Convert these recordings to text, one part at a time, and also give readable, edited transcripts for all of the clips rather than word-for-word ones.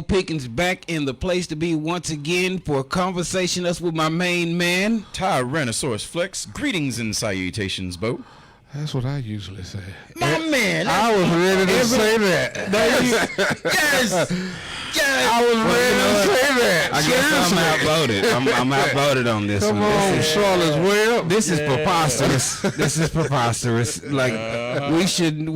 Pickens back in the place to be once again for a conversation. Us with my main man, Tyrannosaurus Flex. Greetings and salutations, Bo. That's what I usually say. My man. I was ready to say that. Yes. I was ready to say that. I guess I'm outvoted. I'm outvoted on this Come one. on, Charlotte's Web. This is preposterous. This is preposterous. Like we should.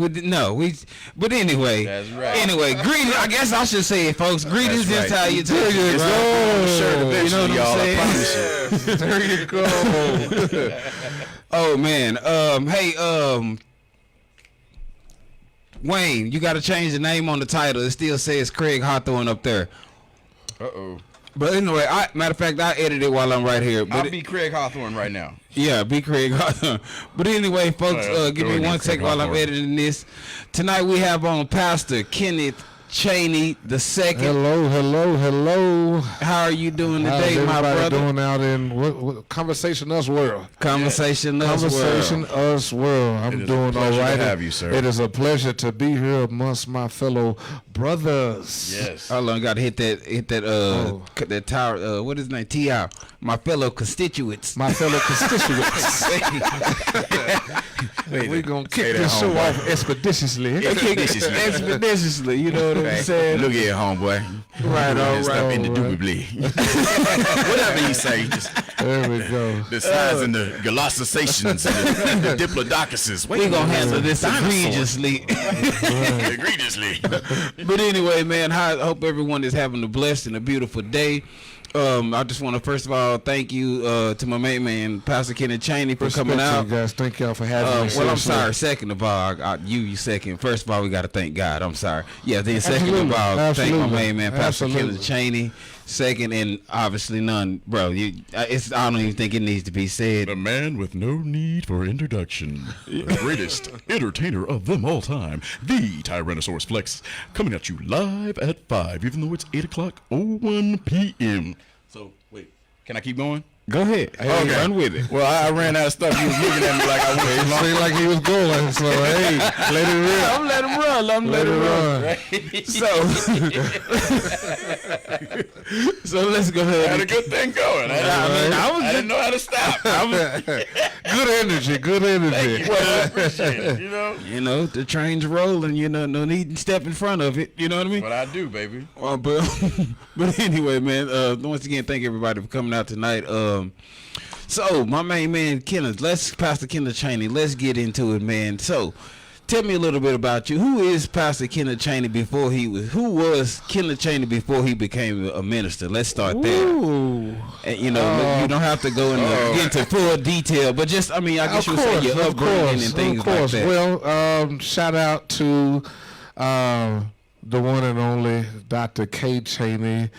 But anyway. That's right. Anyway, greetings. I guess I should say it, folks. Greetings and salutations. It's Right. sure You know what y'all. I'm I saying? promise you. There you go. Oh man. Hey. Wayne, you got to change the name on the title. It still says Craig Hawthorne up there. Uh-oh. But anyway, matter of fact, I edited it while I'm right here. But I'll be Craig Hawthorne right now. Yeah, be Craig Hawthorne. But anyway, folks, give me one second while I'm editing this. Tonight we have on Pastor Kenneth Chaney the second. Hello. How are you doing How's today, my everybody brother? doing out in what Conversation Us World? Conversation Us Us World. I'm doing all right. To have you, sir. It is a pleasure to be here amongst my fellow brothers. Yes. Hold on, gotta hit that tower. What is his name? T.I. My fellow constituents. My fellow constituents. We're going to kick this show off expeditiously. Expeditiously, you know what I'm saying? Look here, homeboy. Right on, Stop indubitably. Whatever you say. Just There we go. the signs and the glossizations and the diplodocuses. We're going to handle this egregiously. Egregiously. But anyway, man, I hope everyone is having a blessed and a beautiful day. I just want to first of all thank you to my main man, Pastor Kenneth Chaney, for coming out. You guys, thank y'all for having me. Well, I'm sorry. Second of all, you second. First of all, we got to thank God. I'm sorry. Yeah, then second of all, thank my main man, Pastor Kenneth Chaney. Second, and obviously none, bro. I don't even think it needs to be said. The man with no need for introduction. The greatest entertainer of them all time. The Tyrannosaurus Flex. Coming at you live at 5, even though it's 8 o'clock 01 p.m. So, wait. Can I keep going? Go ahead. Hey, run with it. Well, I ran out of stuff. He was looking at me like I was It seemed like he was going, so hey, let it rip. I'm letting him run. Let it run. So let's go ahead. I had a good thing going. I didn't know how to stop. Good energy. Well, I appreciate it, You know, the train's rolling, no need to step in front of it. You know what I mean? But I do, baby. But anyway, man, once again, thank everybody for coming out tonight. So my main man, Pastor Kenneth Chaney, let's get into it, man. So tell me a little bit about you. Who is Pastor Kenneth Chaney who was Kenneth Chaney before he became a minister? Let's start there. And, you don't have to go get into full detail, but just, I guess you would say your upbringing and things like that. Well, shout out to the one and only Dr. K. Chaney,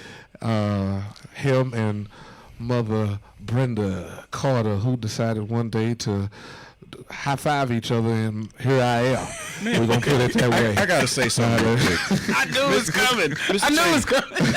him and Mother Brenda Carter, who decided one day to high five each other, and here I am. We're gonna put it that way. I gotta say something real quick. I knew it was coming.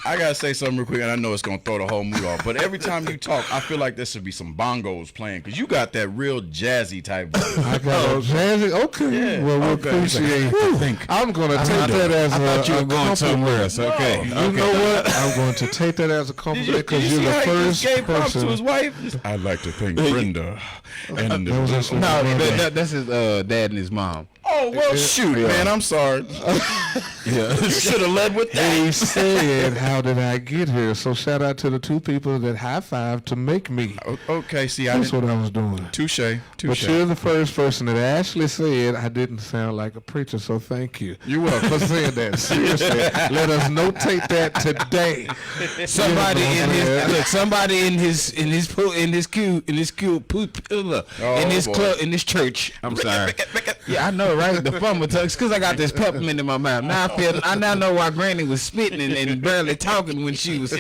I gotta say something real quick, and I know it's gonna throw the whole mood off. But every time you talk, I feel like there should be some bongos playing, because you got that real jazzy type voice. I got those jazzy. Okay, Yeah. well, we Okay. appreciate it. I'm gonna take that as I thought you were a going somewhere else. Okay. You know what? I'm going to take that as a compliment because you're the first person. To his wife? I'd like to thank Brenda. And That's his dad and his mom. oh, well, shoot, man. I'm sorry. You should have led with that. They said, how did I get here? So shout out to the two people that high-fived to make me. Okay, see, That's what I was doing. Touche. But you're the first person that actually said I didn't sound like a preacher, so thank you. You're welcome. For saying that. Seriously, let us notate that today. Somebody in this church. I'm sorry. Yeah, I know, right? The fumble tucks, because I got this peppermint in my mouth. I now know why Granny was spitting and barely talking when she was.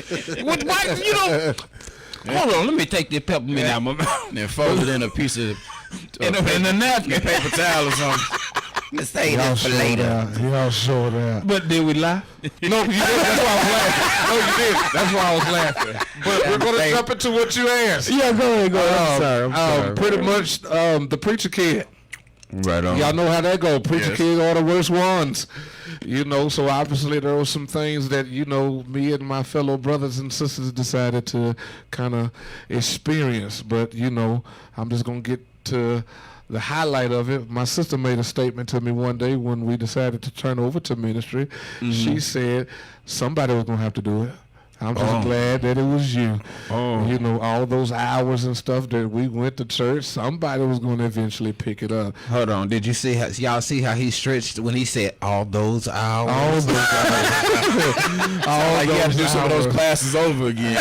Hold on, let me take this peppermint out of my mouth. And then fold it in a piece of in a napkin, paper towel or something. Let's save that for later. Y'all showed out. But did we lie? No, you did. That's why I was laughing. No, you did. That's why I was laughing. But we're going to jump into what you asked. Yeah, go ahead. I'm sorry. Pretty much the preacher kid. Right on. Y'all know how that go. Preacher kid are the worst ones. So obviously there were some things that, me and my fellow brothers and sisters decided to kind of experience. But, I'm just going to get to the highlight of it. My sister made a statement to me one day when we decided to turn over to ministry. She said somebody was going to have to do it. I'm just glad that it was you. All those hours and stuff that we went to church, somebody was going to eventually pick it up. Hold on. Did you see y'all see how he stretched when he said all those hours? All those hours. You have to do some of those classes over again.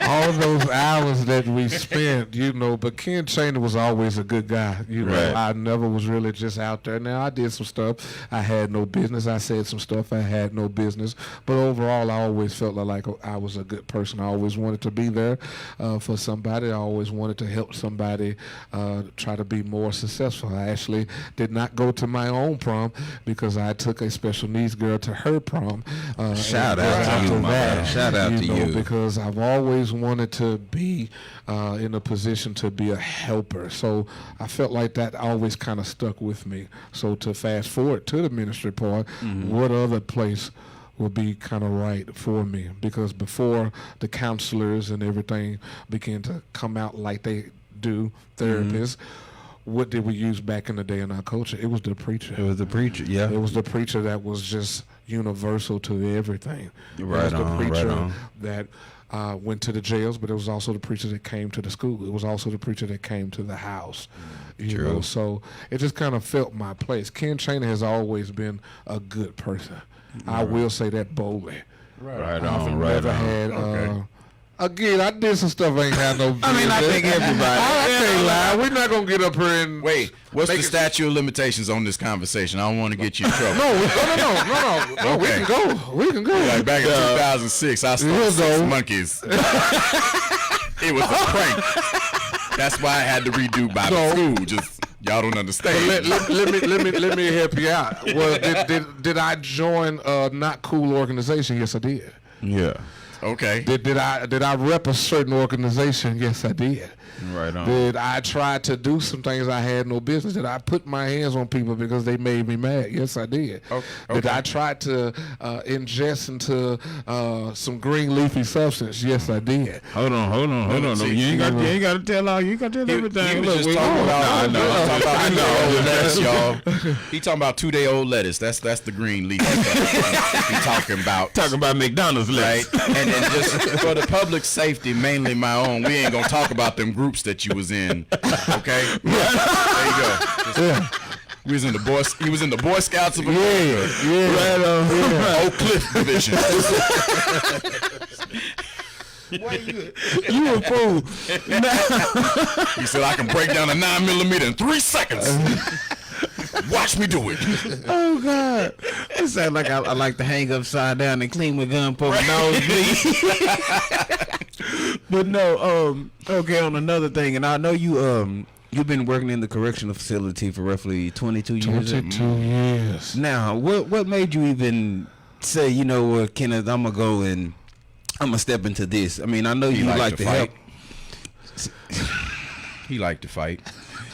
All those hours that we spent, but Ken Chaney was always a good guy. Right. I never was really just out there. Now, I did some stuff I had no business. I said some stuff I had no business. But overall, I always felt like I was a good person. I always wanted to be there for somebody. I always wanted to help somebody try to be more successful. I actually did not go to my own prom because I took a special needs girl to her prom. Shout out to you, man. Shout out to you. Because I've always wanted to be in a position to be a helper. So I felt like that always kind of stuck with me. So to fast forward to the ministry part, what other place would be kind of right for me? Because before the counselors and everything began to come out like they do, therapists, what did we use back in the day in our culture? It was the preacher. It was the preacher, yeah. It was the preacher that was just universal to everything. Right it was on, the preacher right on. that went to the jails, but it was also the preacher that came to the school. It was also the preacher that came to the house. True. So it just kind of felt my place. Ken Chaney has always been a good person. I will say that boldly. Right I've on, never had. Again, I did some stuff I ain't had no business. I mean, I think everybody. I can't lie. We're not gonna get up here and Wait, what's the statute of limitations on this conversation? I don't want to get you in trouble. No. Okay. We can go. Like back in 2006, I started Six Monkeys. It was a prank. That's why I had to redo Bible school. Just y'all don't understand. Let me help you out. Well, did I join a not cool organization? Yes, I did. Yeah. Okay. Did I rep a certain organization? Yes, I did. Right on. Did I try to do some things I had no business? Did I put my hands on people because they made me mad? Yes, I did. Okay. Did I try to ingest into some green leafy substance? Yes, I did. Hold on. No, you ain't got to tell all. You got to tell everything. He was just talking about. I know. Lettuce, y'all. He talking about 2-day-old lettuce. That's the green leaf. He talking about McDonald's lettuce. Right. And then just for the public safety, mainly my own, we ain't gonna talk about them groups that you was in. Okay. There you go. He was in the Boy Scouts of America. Right on. Oak Cliff Division. You a fool. He said I can break down a 9mm in 3 seconds. Watch me do it. Oh God! It sounds like I like to hang upside down and clean my gun for my nose bleed. But no, okay. On another thing, and I know you've been working in the correctional facility for roughly 22 years. 22 years. Now, what made you even say, you know what, Kenneth, I'm gonna go and I'm gonna step into this? I mean, I know you like to help. He liked to fight.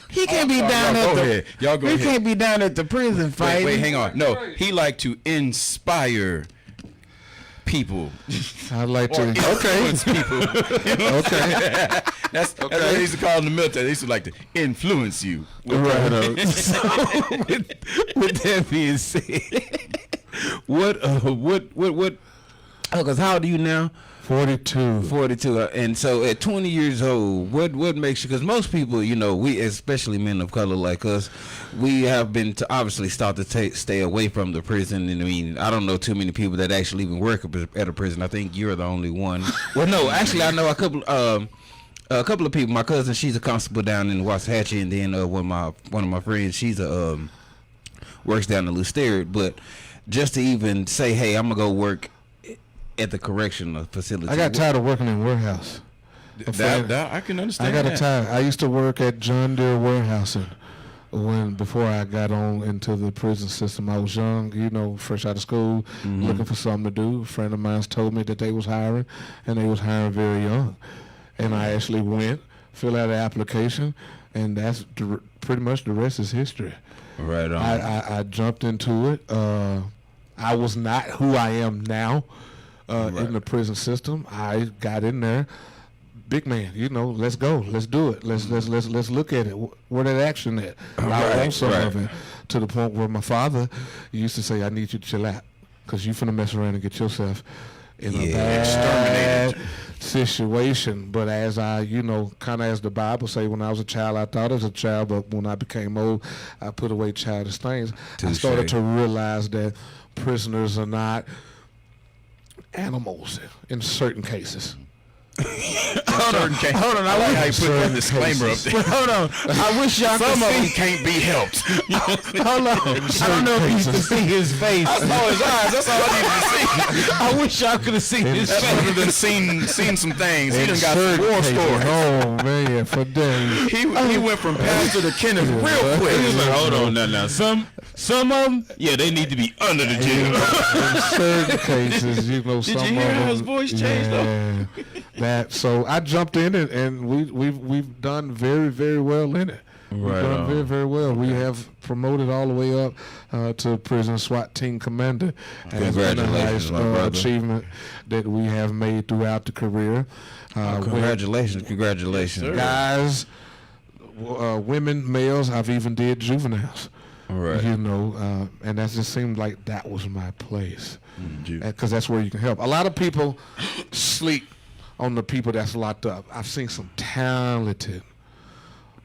He can't be down at the. Y'all go ahead. He can't be down at the prison fighting. Wait, hang on. No, he liked to inspire people. I like to. Influence people. Okay. That's what they used to call in the military. They used to like to influence you. Right. So, with that being said, what? Because how old are you now? 42. 42. And so at 20 years old, what makes you, because most people, you know, we, especially men of color like us, we have been to obviously start to stay away from the prison. And I mean, I don't know too many people that actually even work at a prison. I think you're the only one. Well, no, actually, I know a couple of people. My cousin, she's a constable down in Waxahachie, and then one of my friends, she's works down in Lusterid. But just to even say, hey, I'm gonna go work at the correctional facility. I got tired of working in warehouse. That I can understand. I got tired. I used to work at John Deere warehousing before I got on into the prison system. I was young, you know, fresh out of school, looking for something to do. A friend of mine told me that they was hiring, and they was hiring very young. And I actually went, filled out an application, and that's pretty much the rest is history. Right on. I jumped into it. I was not who I am now in the prison system. I got in there. Big man, let's go, let's do it, let's look at it. Where that action at? I want some of it. To the point where my father used to say, "I need you to chill out, because you finna mess around and get yourself in a bad situation." But as I, kind of as the Bible say, when I was a child, I thought as a child, but when I became old, I put away childish things. I started to realize that prisoners are not animals in certain cases. Hold on, I like how you put that disclaimer up there. Hold on, I wish y'all could see. Some of them can't be helped. Hold on, I don't know if you can see his face. I saw his eyes. That's all I needed to see. I wish y'all could have seen his face. Other than seen some things, he done got some war stories. Oh man, for days. He went from pastor to Kenneth real quick. He was like, hold on, now. Some of them, they need to be under the jail. In certain cases, some Did you of hear how them, his voice changed though? So I jumped in it, and we've done very, very well in it. We've done very, very well. We have promoted all the way up to prison SWAT team commander. Congratulations, my brother. Achievement that we have made throughout the career. Congratulations, Yes, guys, women, males. I've even did juveniles. Right. And that just seemed like that was my place, because that's where you can help. A lot of people sleep on the people that's locked up. I've seen some talented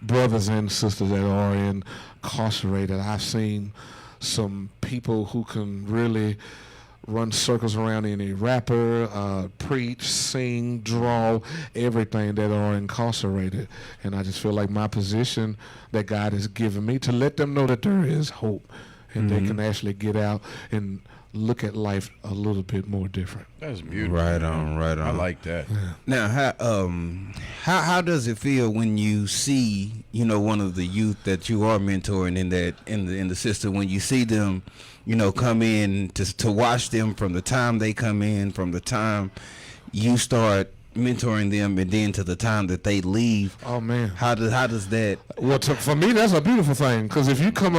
brothers and sisters that are incarcerated. I've seen some people who can really run circles around any rapper, preach, sing, draw, everything that are incarcerated. And I just feel like my position that God has given me to let them know that there is hope, and they can actually get out and look at life a little bit more different. That's beautiful. Right on. I like that. Now, how does it feel when you see, one of the youth that you are mentoring in the system, when you see them, come in to watch them from the time they come in, from the time you start mentoring them, and then to the time that they leave? Oh man, how does that? Well, for me, that's a beautiful thing, because if you come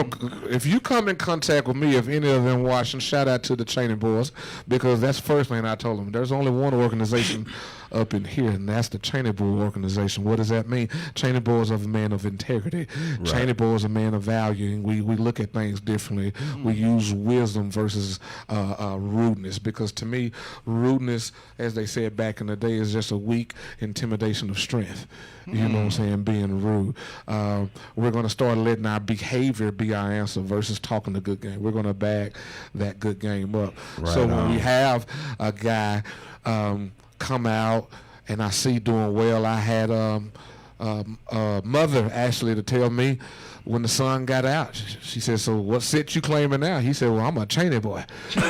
in contact with me, if any of them watching, shout out to the Chaney boys, because that's the first thing I told them. There's only one organization up in here, and that's the Chaney Boy organization. What does that mean? Chaney Boys are a man of integrity. Right. Chaney Boys are a man of value, and we look at things differently. We use wisdom versus rudeness, because to me, rudeness, as they said back in the day, is just a weak intimidation of strength. You know what I'm saying? Being rude. We're going to start letting our behavior be our answer versus talking the good game. We're going to back that good game up. Right. So when we have a guy come out and I see doing well, I had a mother actually to tell me when the son got out, she said, "So what sit you claiming now?" He said, "Well, I'm a Chaney boy." He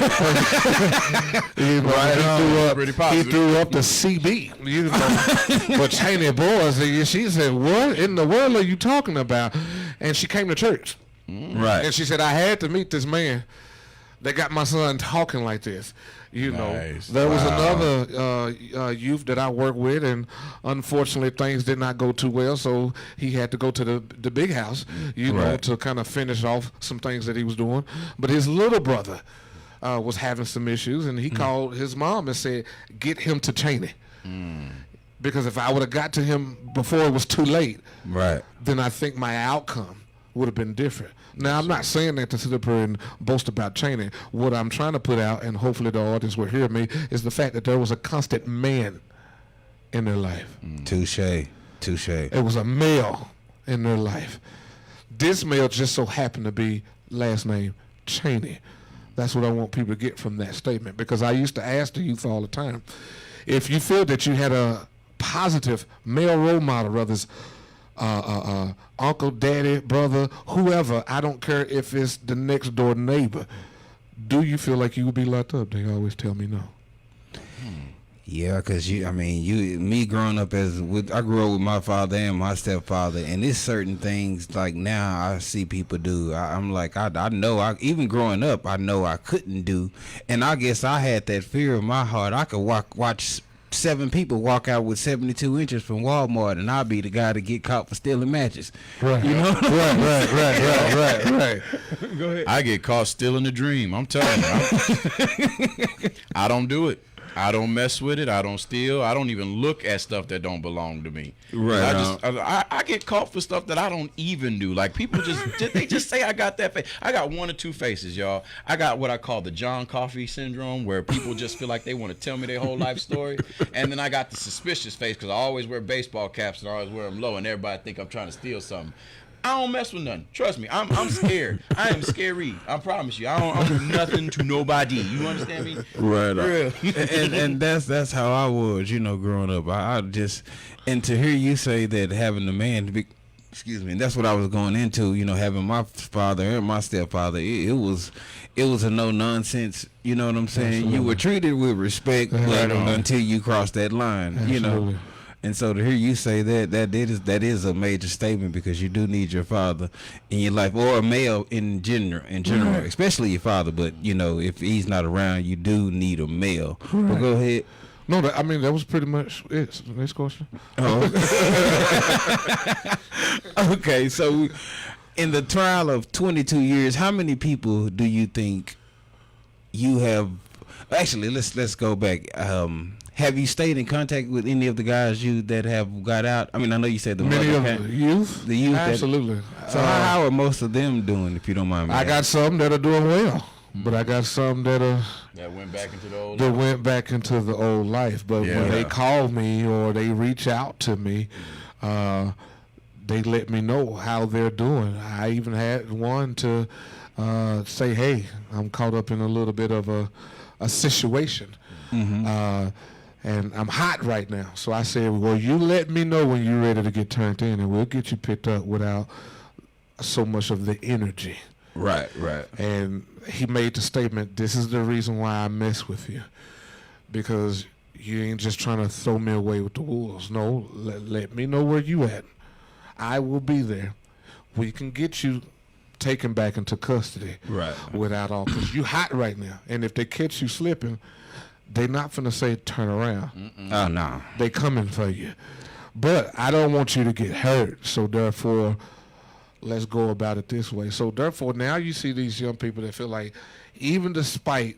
threw up the CB, but Chaney boys. She said, "What in the world are you talking about?" And she came to church, right? And she said, "I had to meet this man that got my son talking like this." Nice. There was another youth that I worked with, and unfortunately things did not go too well, so he had to go to the big house, to kind of finish off some things that he was doing. But his little brother was having some issues, and he called his mom and said, "Get him to Chaney." Because if I would have got to him before it was too late, then I think my outcome would have been different. Now, I'm not saying that to sit up here and boast about Chaney. What I'm trying to put out, and hopefully the audience will hear me, is the fact that there was a constant man in their life. Touche. It was a male in their life. This male just so happened to be last name Chaney. That's what I want people to get from that statement, because I used to ask the youth all the time, if you feel that you had a positive male role model, whether it's uncle, daddy, brother, whoever, I don't care if it's the next door neighbor, do you feel like you would be locked up? They always tell me no. Yeah, because me growing up I grew up with my father and my stepfather, and there's certain things like now I see people do. I'm like, I know, even growing up, I know I couldn't do, and I guess I had that fear in my heart. I could watch 7 people walk out with 72 inches from Walmart, and I'll be the guy to get caught for stealing matches. Right. You know? Right. Go ahead. I get caught stealing the dream. I'm telling you. I don't do it. I don't mess with it. I don't steal. I don't even look at stuff that don't belong to me. Right. I get caught for stuff that I don't even do. Like people they just say I got that face. I got one or two faces, y'all. I got what I call the John Coffey syndrome, where people just feel like they want to tell me their whole life story. And then I got the suspicious face because I always wear baseball caps and I always wear them low, and everybody think I'm trying to steal something. I don't mess with nothing. Trust me, I'm scared. I am scary. I promise you. I don't do nothing to nobody. You understand me? Right. and that's how I was, growing up. I just, and to hear you say that having a man to be, excuse me, and that's what I was going into. Having my father and my stepfather, it was a no nonsense. You know what I'm saying? Absolutely. You were treated with respect, but until you crossed that line. Absolutely. And so to hear you say that is a major statement, because you do need your father in your life, or a male in general, Right. especially your father. But if he's not around, you do need a male. Right. But go ahead. No, that was pretty much it. Next question. Oh. Okay, so in the trial of 22 years, how many people do you think you have? Actually, let's go back. Have you stayed in contact with any of the guys that have got out? I mean, I know you said many of the youth. The youth, absolutely. So how are most of them doing, if you don't mind me asking? I got some that are doing well, but I got some that went back into the old. That went back into the old life. But when they call me or they reach out to me, they let me know how they're doing. I even had one to say, "Hey, I'm caught up in a little bit of a situation." Mm-hmm. And I'm hot right now. So I said, well, you let me know when you're ready to get turned in, and we'll get you picked up without so much of the energy. Right. And he made the statement, this is the reason why I mess with you. Because you ain't just trying to throw me away with the wolves. No, let me know where you at. I will be there. We can get you taken back into custody. Right. Without all, because you hot right now. And if they catch you slipping, they not finna say turn around. Oh, no. They coming for you. But I don't want you to get hurt. So therefore, let's go about it this way. So therefore, now you see these young people that feel like, even despite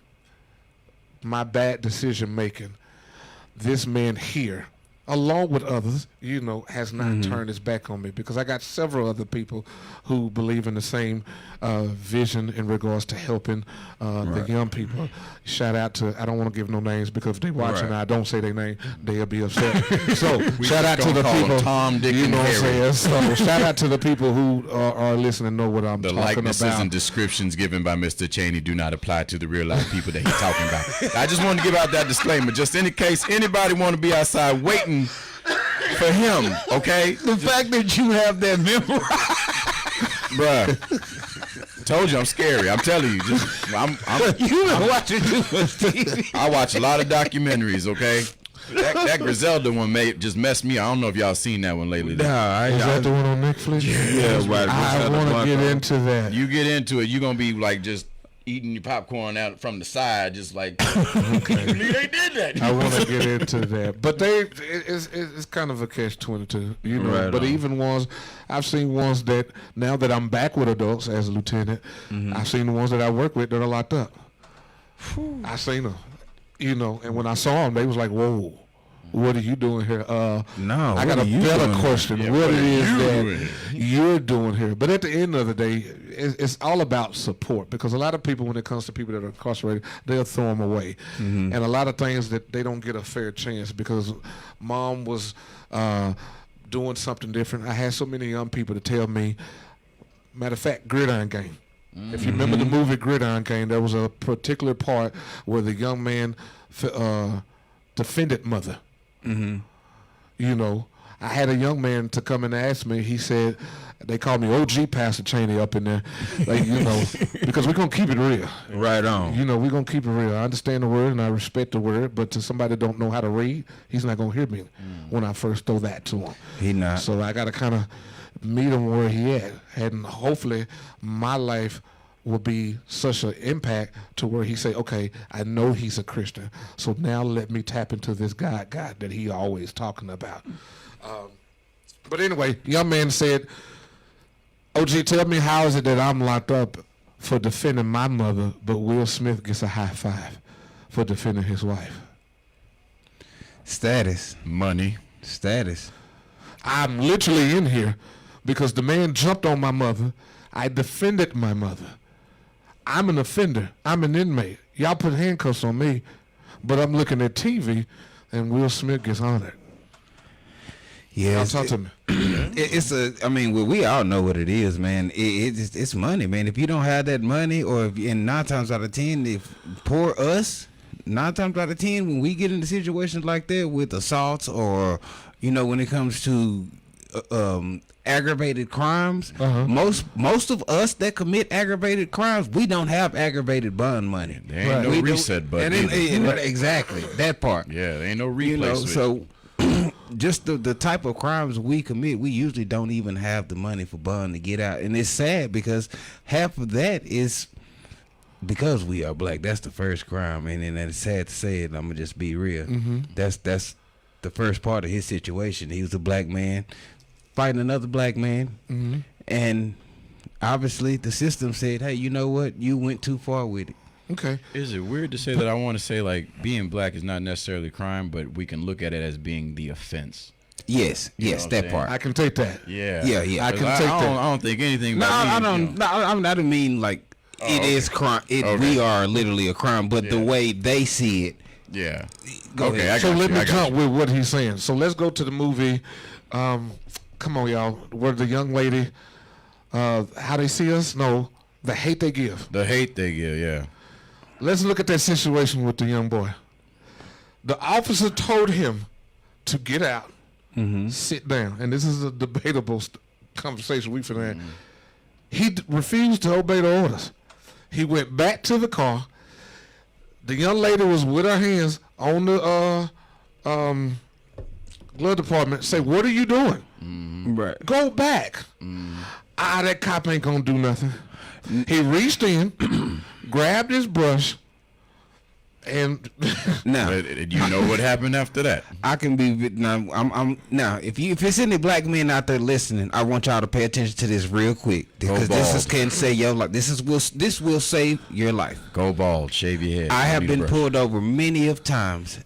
my bad decision making, this man here, along with others, has not turned his back on me, because I got several other people who believe in the same vision in regards to helping the young people. Shout out to, I don't want to give no names, because if they watching, I don't say their name, they'll be upset. So shout out to the people, Tom, Dick, and Harry. So shout out to the people who are listening, know what I'm talking about. The likenesses and descriptions given by Mr. Chaney do not apply to the real life people that he's talking about. I just wanted to give out that disclaimer, just in case anybody want to be outside waiting for him, okay? The fact that you have that memory. Bruh, told you I'm scary. I'm telling you, You've been watching too much TV. I watch a lot of documentaries, okay? That Griselda one just messed me. I don't know if y'all seen that one lately. Is that the one on Netflix? Yeah, right. I want to get into that. You get into it, you're gonna be like just eating your popcorn out from the side, just like okay. They did that. I want to get into that, but it's kind of a catch-22, Right but on. even ones, I've seen ones that, now that I'm back with adults as a lieutenant, I've seen the ones that I work with that are locked up. I seen them, and when I saw them, they was like, "Whoa, what are you doing here?" No, I got a better question. Yeah, what it is doing? that you're doing here? But at the end of the day, it's all about support, because a lot of people, when it comes to people that are incarcerated, they'll throw them away, and a lot of things that they don't get a fair chance because mom was doing something different. I had so many young people to tell me. Matter of fact, Gridiron Gang. If you remember the movie Gridiron Gang, there was a particular part where the young man defended mother. I had a young man to come and ask me. He said, they call me OG Pastor Chaney up in there, because we're going to keep it real. Right on. We're going to keep it real. I understand the word and I respect the word, but to somebody that don't know how to read, he's not going to hear me when I first throw that to him. He not. So I got to kind of meet him where he at, and hopefully my life will be such an impact to where he say, okay, I know he's a Christian, so now let me tap into this God that he always talking about. But anyway, young man said, OG, tell me how is it that I'm locked up for defending my mother, but Will Smith gets a high five for defending his wife? Status. Money. Status. I'm literally in here because the man jumped on my mother. I defended my mother. I'm an offender. I'm an inmate. Y'all put handcuffs on me, but I'm looking at TV and Will Smith gets honored. Yeah, Y'all talk to me. I mean, we all know what it is, man. It's money, man. If you don't have that money, or and 9 times out of 10, if poor us, 9 times out of 10, when we get into situations like that with assaults, or when it comes to aggravated crimes, most of us that commit aggravated crimes, we don't have aggravated bond money. There ain't no reset button. Exactly, that part. Yeah, there ain't no replay switch. So just the type of crimes we commit, we usually don't even have the money for bond to get out. And it's sad because half of that is because we are black. That's the first crime. And then it's sad to say it, I'm going to just be real. That's the first part of his situation. He was a black man fighting another black man. And obviously the system said, hey, you know what? You went too far with it. Okay. Is it weird to say that I want to say, like, being black is not necessarily crime, but we can look at it as being the offense? Yes, that part. I can take that. Yeah. I can take that. I don't think anything No, about I don't. No, I don't mean like it is crime. We are literally a crime, but the way they see it. Yeah. Go okay, ahead. So let me jump with what he's saying. So let's go to the movie. Come on, y'all. Where the young lady, how they see us? No, the hate they give. The hate they give, yeah. Let's look at that situation with the young boy. The officer told him to get out, sit down, and this is a debatable conversation we finna have. He refused to obey the orders. He went back to the car. The young lady was with her hands on the glove department. Say, what are you doing? Right. Go back. That cop ain't gonna do nothing. He reached in, grabbed his brush, and Now You know what happened after that? I can be now. I'm now. If it's any black men out there listening, I want y'all to pay attention to this real quick because this can save your life. This will save your life. Go bald, shave your head. I have been pulled over many of times.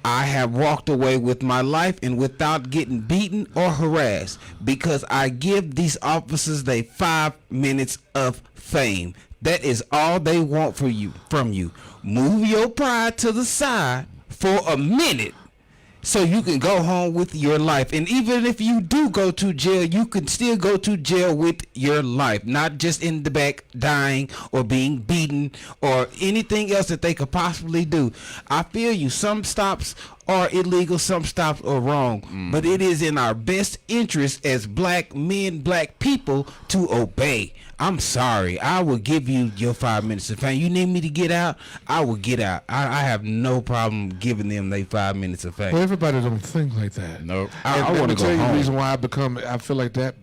I have walked away with my life and without getting beaten or harassed because I give these officers they 5 minutes of fame. That is all they want from you. Move your pride to the side for a minute so you can go home with your life. And even if you do go to jail, you can still go to jail with your life, not just in the back dying or being beaten or anything else that they could possibly do. I feel you. Some stops are illegal, some stops are wrong, but it is in our best interest as black men, black people to obey. I'm sorry. I will give you your 5 minutes of fame. You need me to get out? I will get out. I have no problem giving them their 5 minutes of fame. well, everybody don't think like that. Nope. I want to tell go you the home. reason why I feel like that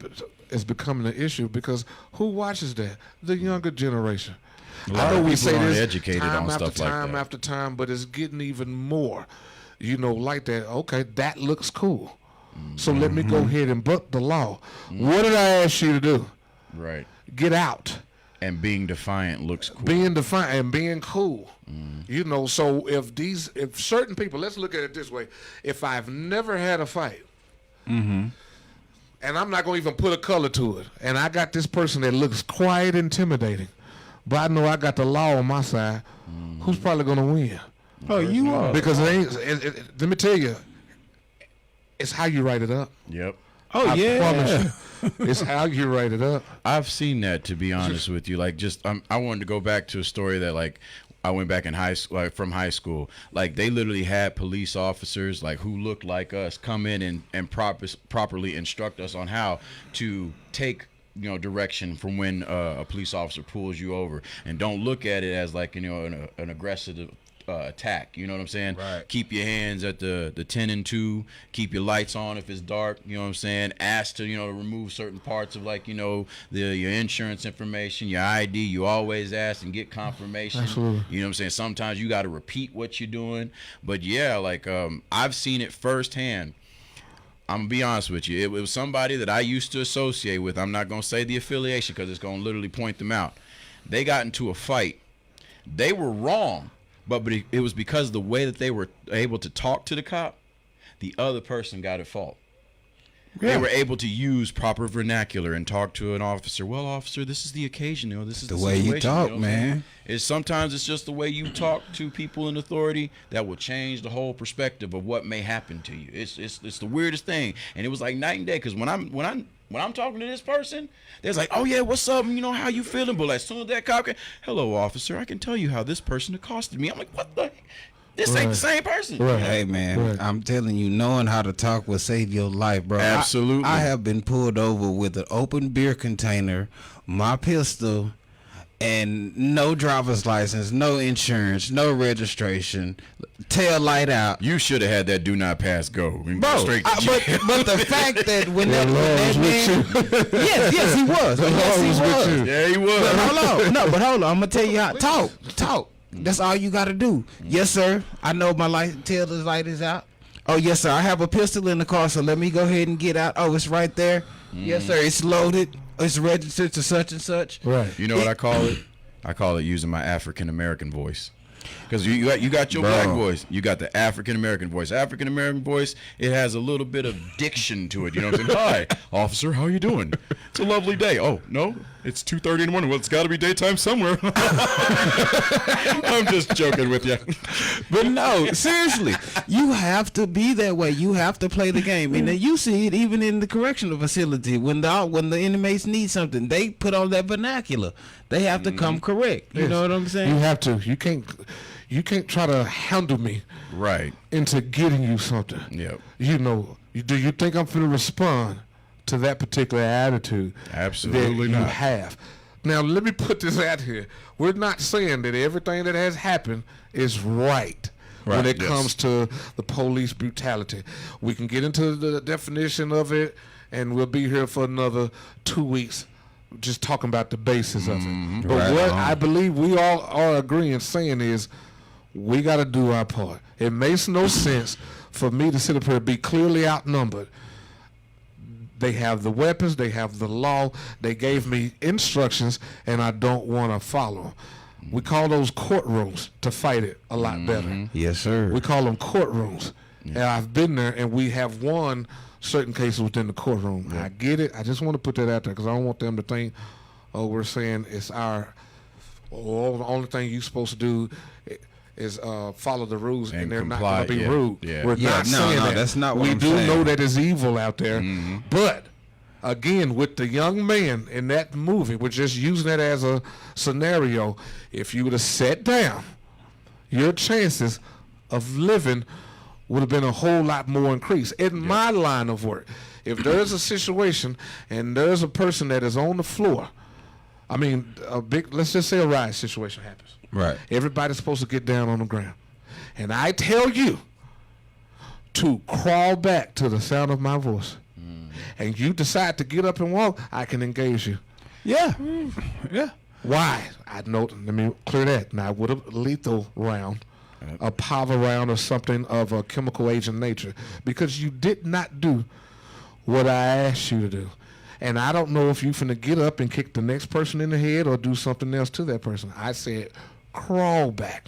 is becoming an issue because who watches that? The younger generation. lot I know of we people say aren't this educated time on after stuff like time that. after time, but it's getting even more, like that. Okay, that looks cool. So let me go ahead and buck the law. What did I ask you to do? Right. Get out. And being defiant looks cool. Being defiant and being cool. So if certain people, let's look at it this way. If I've never had a fight, and I'm not going to even put a color to it, and I got this person that looks quite intimidating, but I know I got the law on my side, who's probably going to win? Oh, you are. Because let me tell you, it's how you write it up. Yep. Oh, I yeah. promise you. It's how you write it up. I've seen that, to be honest with you. Like, just I wanted to go back to a story that, like, I went back in high school, from high school. Like, they literally had police officers, like, who looked like us come in and properly instruct us on how to take direction from when a police officer pulls you over, and don't look at it as like an aggressive attack. You know what I'm saying? Right. Keep your hands at the 10 and 2. Keep your lights on if it's dark. You know what I'm saying? Ask to, to remove certain parts of your insurance information, your ID. You always ask and get confirmation. Absolutely. You know what I'm saying? Sometimes you got to repeat what you're doing. But yeah, I've seen it firsthand. I'm going to be honest with you. It was somebody that I used to associate with. I'm not going to say the affiliation because it's going to literally point them out. They got into a fight. They were wrong, but it was because of the way that they were able to talk to the cop, the other person got at fault. Yeah. They were able to use proper vernacular and talk to an officer. Well, officer, this is the occasion. This is the way situation, you talk, man. Sometimes it's just the way you talk to people in authority that will change the whole perspective of what may happen to you. It's the weirdest thing, and it was like night and day. Because when I'm talking to this person, they're like, "Oh yeah, what's up? How you feeling?" But as soon as that cop, "Hello, officer, I can tell you how this person accosted me." I'm like, "What the heck? This ain't the same person." Right. Hey man, Right. I'm telling you, knowing how to talk will save your life, bro. Absolutely. I have been pulled over with an open beer container, my pistol, and no driver's license, no insurance, no registration, tail light out. You should have had that do not pass go. And Bro, go straight to jail. but the fact that when The that Lord was man, yes, he was. Yes, he was. Yeah, he was. But hold on. I'm gonna tell you how. Talk. That's all you gotta do. Yes, sir. I know my tail light is out. Oh, yes, sir. I have a pistol in the car, so let me go ahead and get out. Oh, it's right there. Yes, sir. It's loaded. It's registered to such and such. Right. You know what I call it? I call it using my African American voice. Because you got your black voice, you got the African American voice. African American voice, it has a little bit of diction to it. You know what I'm saying? Hi, officer, how you doing? It's a lovely day. Oh no, it's 2:30 in the morning. Well, it's got to be daytime somewhere. I'm just joking with you. But no, seriously, you have to be that way. You have to play the game, and then you see it even in the correctional facility when the inmates need something, they put on that vernacular. They have to come correct. You know what I'm saying? You have to. You can't try to handle me Right. into getting you something. Yep. Do you think I'm finna respond to that particular attitude? Absolutely that you not. have. Now let me put this out here. We're not saying that everything that has happened is right. When it comes to the police brutality. We can get into the definition of it, and we'll be here for another 2 weeks just talking about the basis of it. But what I believe we all are agreeing saying is we got to do our part. It makes no sense for me to sit up here and be clearly outnumbered. They have the weapons, they have the law, they gave me instructions, and I don't want to follow them. We call those courtrooms to fight it a lot better. Yes, sir. We call them courtrooms. And I've been there, and we have won certain cases within the courtroom. I get it. I just want to put that out there because I don't want them to think, oh, we're saying it's our, oh, the only thing you're supposed to do is follow the rules and they're comply. not going to be Yeah. rude. Yeah. We're Yeah, not no, saying no, that. that's not what we I'm do saying. know that there's evil out there. But, again, with the young man in that movie, we're just using that as a scenario. If you would have sat down, your chances of living would have been a whole lot more increased. In my line of work, if there's a situation and there's a person that is on the floor, I mean, let's just say a riot situation happens. Right. Everybody's supposed to get down on the ground. And I tell you to crawl back to the sound of my voice. And you decide to get up and walk, I can engage you. Yeah. Yeah. Why? Let me clear that. Now, with a lethal round, a power round or something of a chemical agent nature, because you did not do what I asked you to do. And I don't know if you're finna get up and kick the next person in the head or do something else to that person. I said, crawl back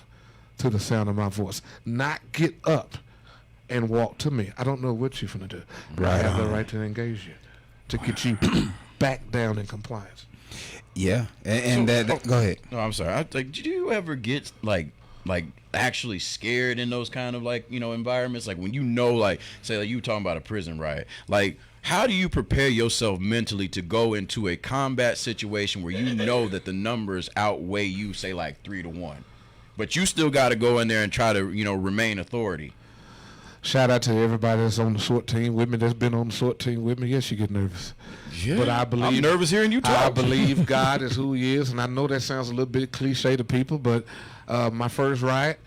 to the sound of my voice, not get up and walk to me. I don't know what you're finna do. But I have the right to engage you, to get you back down in compliance. Yeah. And go ahead. No, I'm sorry. Did you ever get like actually scared in those kind of environments? Like when say you talking about a prison riot, like how do you prepare yourself mentally to go into a combat situation where you know that the numbers outweigh you, say like 3-1, but you still got to go in there and try to remain authority? Shout out to everybody that's on the SWAT team with me, that's been on the SWAT team with me. Yes, you get nervous. Yeah, but I believe I'm nervous hearing you talk. I believe God is who he is, and I know that sounds a little bit cliche to people, but my first riot,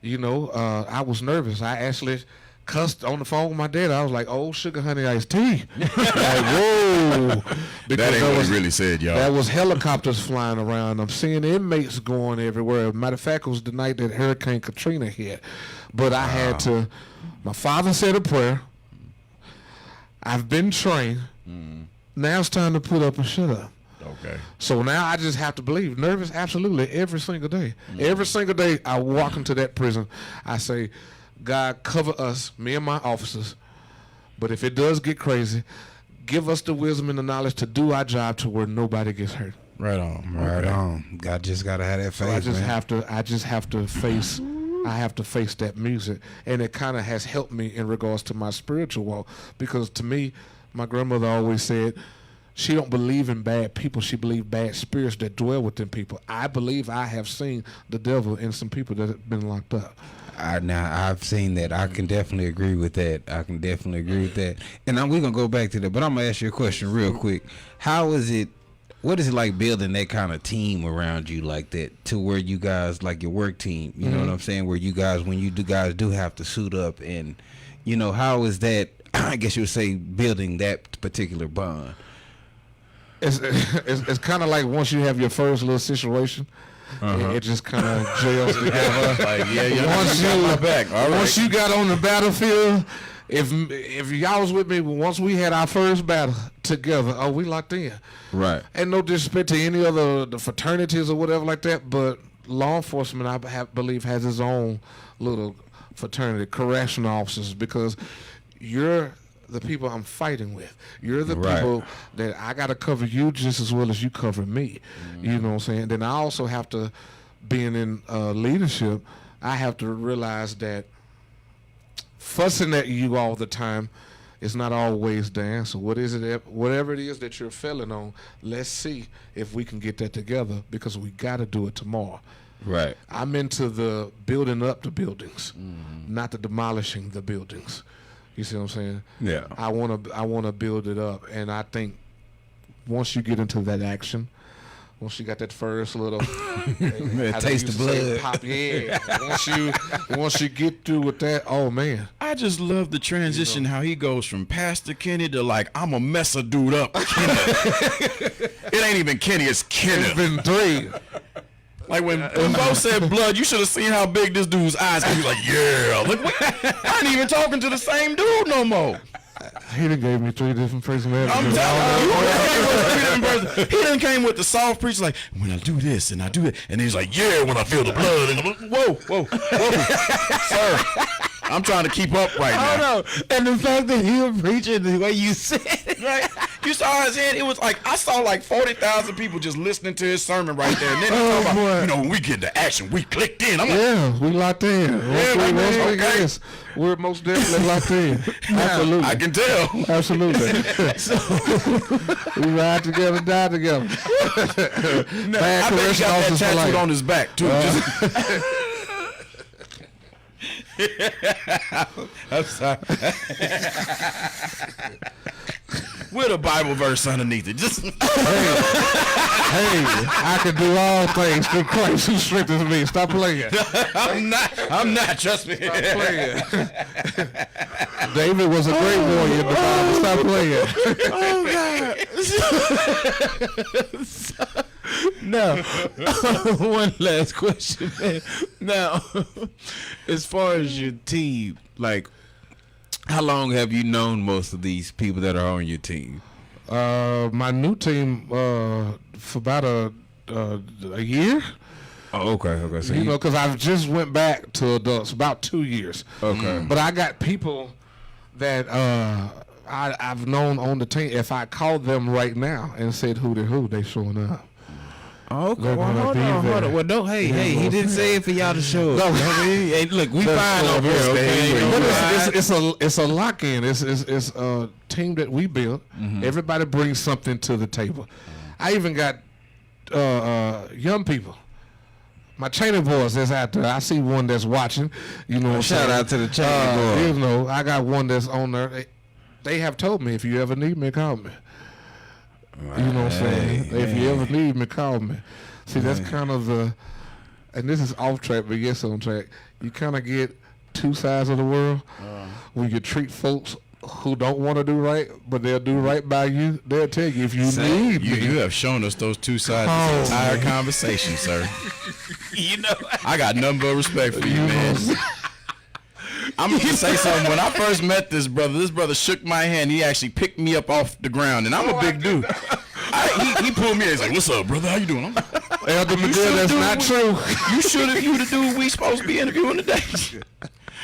I was nervous. I actually cussed on the phone with my dad. I was like, "Oh, sugar honey iced tea." Like, whoa. That ain't what he really said, y'all. That was helicopters flying around. I'm seeing inmates going everywhere. Matter of fact, it was the night that Hurricane Katrina hit. But I had to, my father said a prayer. I've been trained. Now it's time to put up and shut up. Okay. So now I just have to believe. Nervous, absolutely, every single day. Every single day I walk into that prison, I say, God, cover us, me and my officers. But if it does get crazy, give us the wisdom and the knowledge to do our job to where nobody gets hurt. Right on. Right on. God just gotta have that faith. So I just have to face that music, and it kind of has helped me in regards to my spiritual walk, because to me, my grandmother always said she don't believe in bad people, she believe bad spirits that dwell within people. I believe I have seen the devil in some people that have been locked up. Now I've seen that. I can definitely agree with that. And we're gonna go back to that, but I'm gonna ask you a question real quick. What is it like building that kind of team around you like that, to where you guys, like your work team, you know what I'm saying, where you guys, when you guys do have to suit up, and how is that, I guess you would say, building that particular bond? It's kind of like once you have your first little situation, it just kind of gels together. Like, once you got on the battlefield, if y'all was with me, once we had our first battle together, we locked in. Right. And no disrespect to any other the fraternities or whatever like that, but law enforcement, I believe, has its own little fraternity, correctional officers, because you're the people I'm fighting with. You're the people that I got to cover you just as well as you cover me. You know what I'm saying? Then I also have to, being in leadership, I have to realize that fussing at you all the time is not always the answer. Whatever it is that you're failing on, let's see if we can get that together, because we got to do it tomorrow. Right. I'm into the building up the buildings, not the demolishing the buildings. You see what I'm saying? Yeah. I wanna build it up, and I think once you get into that action, once you got that first little taste of blood, pop, once you get through with that, oh man. I just love the transition, how he goes from Pastor Kenny to like, I'm a mess a dude up. It ain't even Kenny, it's Kenneth. It's been 3. Like when Bo said blood, you should have seen how big this dude's eyes. He was like, yeah. Look, I ain't even talking to the same dude no more. He done gave me 3 different personalities. I'm telling you, he done came with the soft preacher, like, when I do this and I do it, and he's like, yeah, when I feel the blood. And I'm like, whoa, sir. I'm trying to keep up right now. No. And the fact that he was preaching the way you said it. Right? You saw his head. It was like, I saw like 40,000 people just listening to his sermon right there. And then he talking about, when we get to action, we clicked in. I'm like, we locked in. We're most definitely locked in. Absolutely. I can tell. Absolutely. We ride together, die together. I bet he got that tattooed on his back, too. I'm sorry. With a Bible verse underneath it. Just hey, I can do all things through Christ who strengthens me. Stop playing. I'm not. Trust me. Stop playing. David was a great warrior in the Bible. Stop playing. Oh God. Now, one last question, man. Now, as far as your team, like, how long have you known most of these people that are on your team? My new team, for about a year. Oh, okay. So because I've just went back to adults about 2 years. Okay. But I got people that I've known on the team. If I called them right now and said who they showing up. Okay, well, hold on. Well, don't. Hey, he didn't say it for y'all to show up. No, hey, look, we fine over here. Okay, but it's a lock in. It's a team that we built. Everybody brings something to the table. I even got young people. My Chaney boys that's out there. I see one that's watching. You know, shout out to the Chaney boys. You know, I got one that's on there. They have told me, if you ever need me, call me. Right. You know what I'm saying? If you ever need me, call me. See, that's kind of and this is off track, but yes, on track. You kind of get two sides of the world. When you treat folks who don't want to do right, but they'll do right by you. They'll tell you if you need me. You have shown us those two sides of the entire conversation, sir. You know, I got nothing but respect for you, man. I'm gonna say something. When I first met this brother shook my hand. He actually picked me up off the ground, and I'm a big dude. He pulled me in. He's like, "What's up, brother? How you doing?" I'm like, Elder Miguel, that's not true. You the dude we supposed to be interviewing today.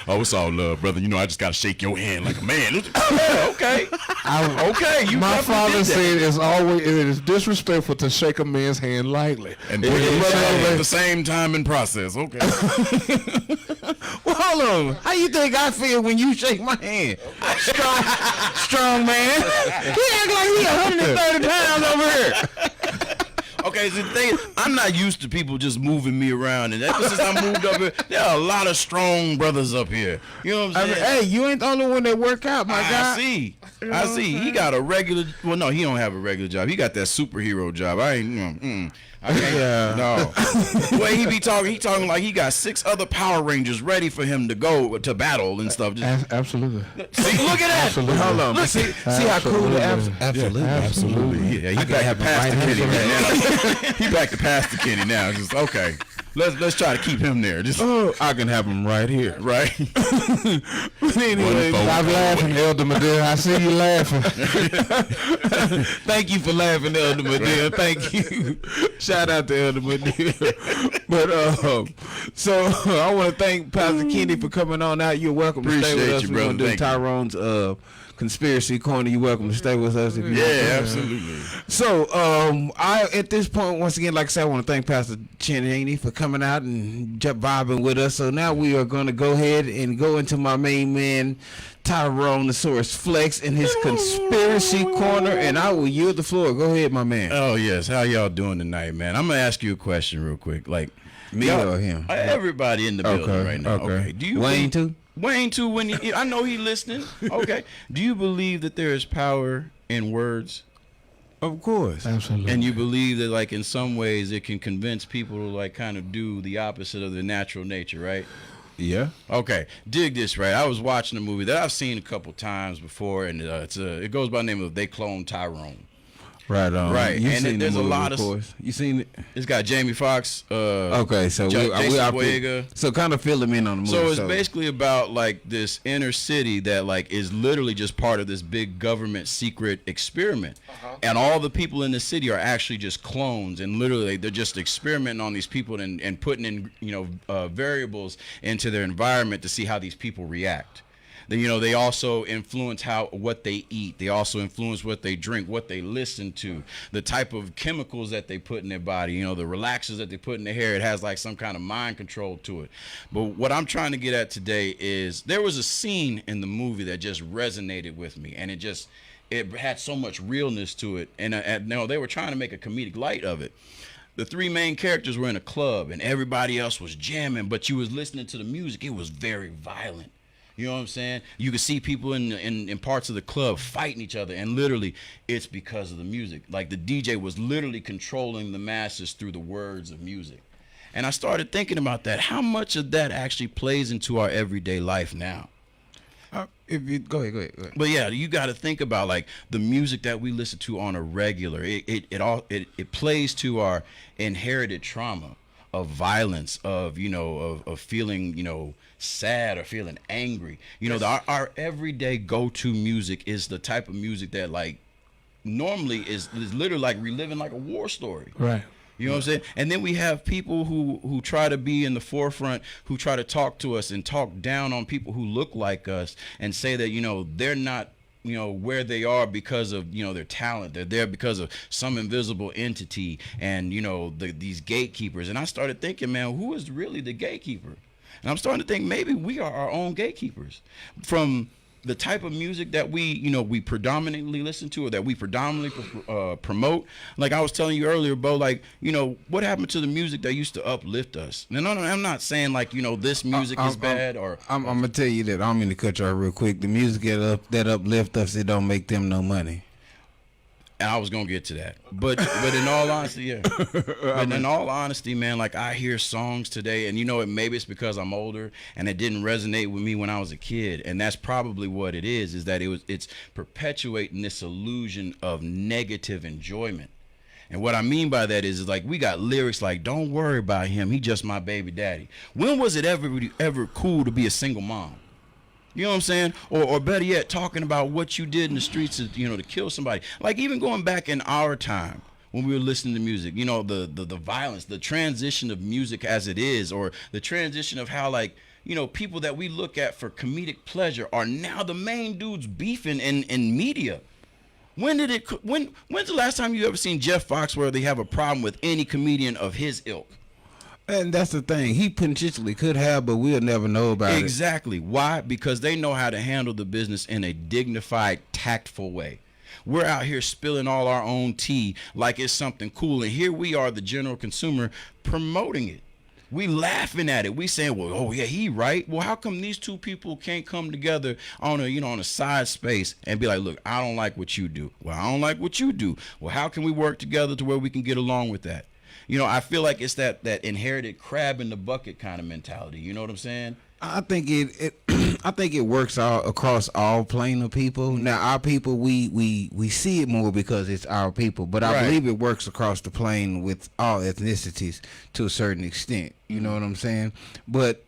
Oh, it's all love, brother. You know, I just gotta shake your hand like a man. Okay. Okay. My father said it is disrespectful to shake a man's hand lightly. And at the same time in process. Okay. well, hold on. How you think I feel when you shake my hand? Strong man. He act like he 130 pounds over here. Okay, so the thing is, I'm not used to people just moving me around, and ever since I moved up here, there are a lot of strong brothers up here. You know what I'm saying? Hey, you ain't the only one that work out, my guy. I see. He got a regular. Well, no, he don't have a regular job. He got that superhero job. I ain't. I can't. No. The way he be talking, he talking like he got 6 other Power Rangers ready for him to go to battle and stuff. Absolutely. See, look at that. Absolutely. Hold on. Look, see how cool the Absolutely. Yeah, he back to Pastor Kenny right now. He back to Pastor Kenny now. Just okay. Let's try to keep him there. Just I can have him right here. Right. But anyway, stop laughing, Elder Madea. I see you laughing. Thank you for laughing, Elder Madea. Thank you. Shout out to Elder Madea. But so I want to thank Pastor Kenny for coming on out. You're welcome to stay with us. We're going to do Tyrone's Conspiracy Corner. You're welcome to stay with us if you want. Yeah, absolutely. So I at this point, once again, like I said, I want to thank Pastor Chaney for coming out and vibing with us. So now we are going to go ahead and go into my main man, Tyronosaurus Flex, in his Conspiracy Corner, and I will yield the floor. Go ahead, my man. Oh yes, how y'all doing tonight, man? I'm gonna ask you a question real quick. Like me or him? Everybody in the building right now. Okay. Do you Wayne too? Wayne too. I know he listening. Okay. Do you believe that there is power in words? Of course. Absolutely. And you believe that, like, in some ways, it can convince people to, like, kind of do the opposite of their natural nature, right? Yeah. Okay. Dig this, right? I was watching a movie that I've seen a couple times before, and it goes by the name of They Clone Tyrone. Right on. Right. And there's a lot of course. You seen it? It's got Jamie Foxx. Okay, so Jason Boyega. So kind of fill him in on the movie. So it's basically about like this inner city that like is literally just part of this big government secret experiment, and all the people in the city are actually just clones, and literally they're just experimenting on these people and putting in variables into their environment to see how these people react. They also influence what they eat. They also influence what they drink, what they listen to, the type of chemicals that they put in their body, the relaxers that they put in their hair. It has like some kind of mind control to it. But what I'm trying to get at today is there was a scene in the movie that just resonated with me, and it had so much realness to it. And they were trying to make a comedic light of it. The 3 main characters were in a club, and everybody else was jamming, but you was listening to the music. It was very violent. You know what I'm saying? You could see people in parts of the club fighting each other, and literally it's because of the music. Like the DJ was literally controlling the masses through the words of music. And I started thinking about that. How much of that actually plays into our everyday life now? Go ahead. But yeah, you got to think about like the music that we listen to on a regular. It plays to our inherited trauma of violence, of feeling sad or feeling angry. Our everyday go-to music is the type of music that like normally is literally like reliving like a war story. Right. You know what I'm saying? And then we have people who try to be in the forefront, who try to talk to us and talk down on people who look like us and say that, they're not, where they are because of, their talent. They're there because of some invisible entity and, these gatekeepers. And I started thinking, man, who is really the gatekeeper? And I'm starting to think maybe we are our own gatekeepers from the type of music that we predominantly listen to, or that we predominantly promote. Like I was telling you earlier, Bo, like, what happened to the music that used to uplift us? No, I'm not saying like, this music is bad or... I'm going to tell you that, I don't mean to cut you off real quick. The music that uplift us, it don't make them no money. I was gonna get to that, but in all honesty, yeah. But in all honesty, man, like I hear songs today, and maybe it's because I'm older and it didn't resonate with me when I was a kid, and that's probably what it is that it's perpetuating this illusion of negative enjoyment. And what I mean by that is like we got lyrics like "Don't worry about him, he just my baby daddy." When was it ever cool to be a single mom? You know what I'm saying? Or better yet, talking about what you did in the streets to kill somebody. Like even going back in our time when we were listening to music, the violence, the transition of music as it is, or the transition of how like, people that we look at for comedic pleasure are now the main dudes beefing in media. When's the last time you ever seen Jeff Foxworthy have a problem with any comedian of his ilk? And that's the thing. He potentially could have, but we'll never know about it. Exactly. Why? Because they know how to handle the business in a dignified, tactful way. We're out here spilling all our own tea like it's something cool, and here we are, the general consumer, promoting it. We laughing at it. We saying, well, oh yeah, he right. Well, how come these two people can't come together on a side space and be like, look, I don't like what you do. Well, I don't like what you do. Well, how can we work together to where we can get along with that? I feel like it's that inherited crab in the bucket kind of mentality. You know what I'm saying? I think I think it works all across all plane of people. Now our people, we see it more because it's our people, but I believe it works across the plane with all ethnicities to a certain extent. You know what I'm saying? But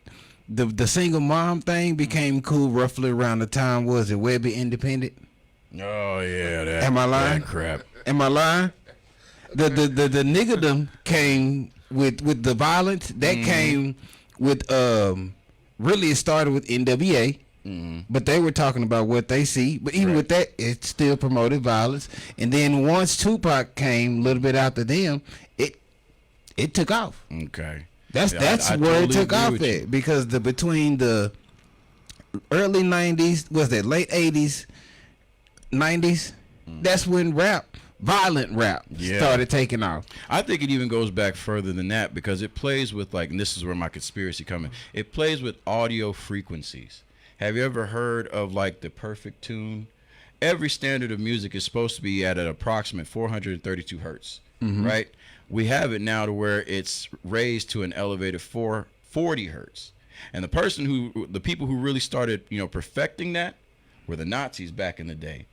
the single mom thing became cool roughly around the time, was it Webby Independent? Oh yeah, that. Am I lying? That crap. Am I lying? The niggerdom came with the violence that came with really it started with NWA, but they were talking about what they see. But even with that, it still promoted violence. And then once Tupac came, a little bit after them, it took off. Okay, that's I where totally it took off at, because between the early '90s, was that late '80s, '90s, that's when violent rap started taking off. I think it even goes back further than that, because it plays with, like, and this is where my conspiracy comes in, it plays with audio frequencies. Have you ever heard of like the perfect tune? Every standard of music is supposed to be at an approximate 432 hertz, right? We have it now to where it's raised to an elevated 440 hertz. And the people who really started, perfecting that were the Nazis back in the day.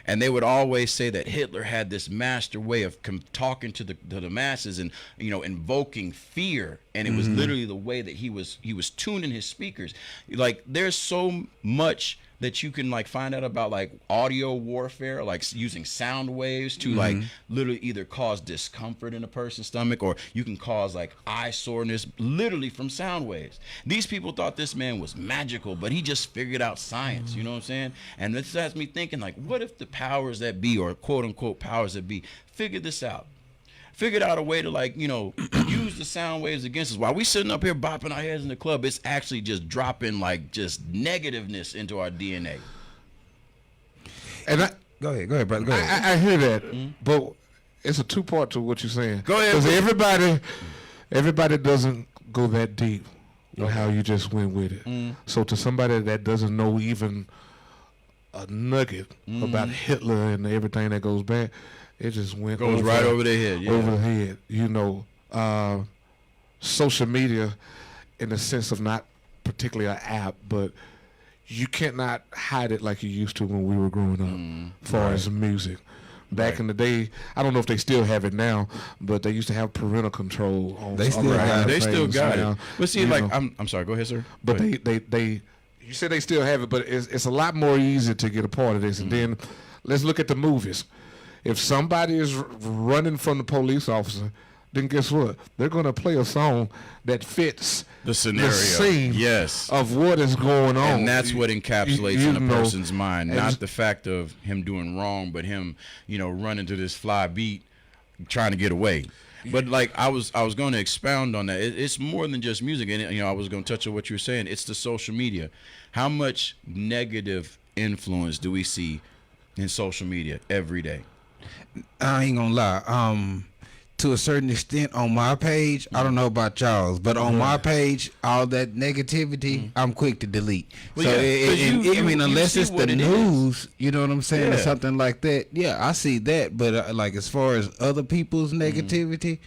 And they would always say that Hitler had this master way of talking to the masses and invoking fear, and it was literally the way that he was tuning his speakers. Like there's so much that you can like find out about like audio warfare, like using sound waves to like literally either cause discomfort in a person's stomach, or you can cause like eye soreness literally from sound waves. These people thought this man was magical, but he just figured out science, you know what I'm saying? And this has me thinking, like, what if the powers that be, or quote unquote powers that be, figured this out? Figured out a way to like, use the sound waves against us. While we sitting up here bopping our heads in the club, it's actually just dropping like just negativeness into our DNA. And Go ahead, brother. Go ahead. I hear that, but it's a two-part to what you're saying. Go ahead. Because everybody doesn't go that deep with how you just went with it. So to somebody that doesn't know even a nugget about Hitler and everything that goes back, it just goes right over their head. Yeah. Over the head. Social media, in the sense of not particularly an app, but you cannot hide it like you used to when we were growing up, as far as music. Back in the day, I don't know if they still have it now, but they used to have parental control on. They still got it. But see, like, I'm sorry. Go ahead, sir. But they you said they still have it, but it's a lot more easy to get a part of this. And then let's look at the movies. If somebody is running from the police officer, then guess what? They're going to play a song that fits the scenario, the scene of what is going on. And that's what encapsulates in a person's mind, not the fact of him doing wrong, but him, running to this fly beat, trying to get away. But like I was going to expound on that. It's more than just music, and I was going to touch on what you were saying. It's the social media. How much negative influence do we see in social media every day? I ain't gonna lie. to a certain extent on my page. I don't know about y'all's, but on my page, all that negativity, I'm quick to delete. Well, so, yeah, I mean, unless it's the news, you know what I'm saying, or Yeah. something like that. Yeah, I see that. But like as far as other people's negativity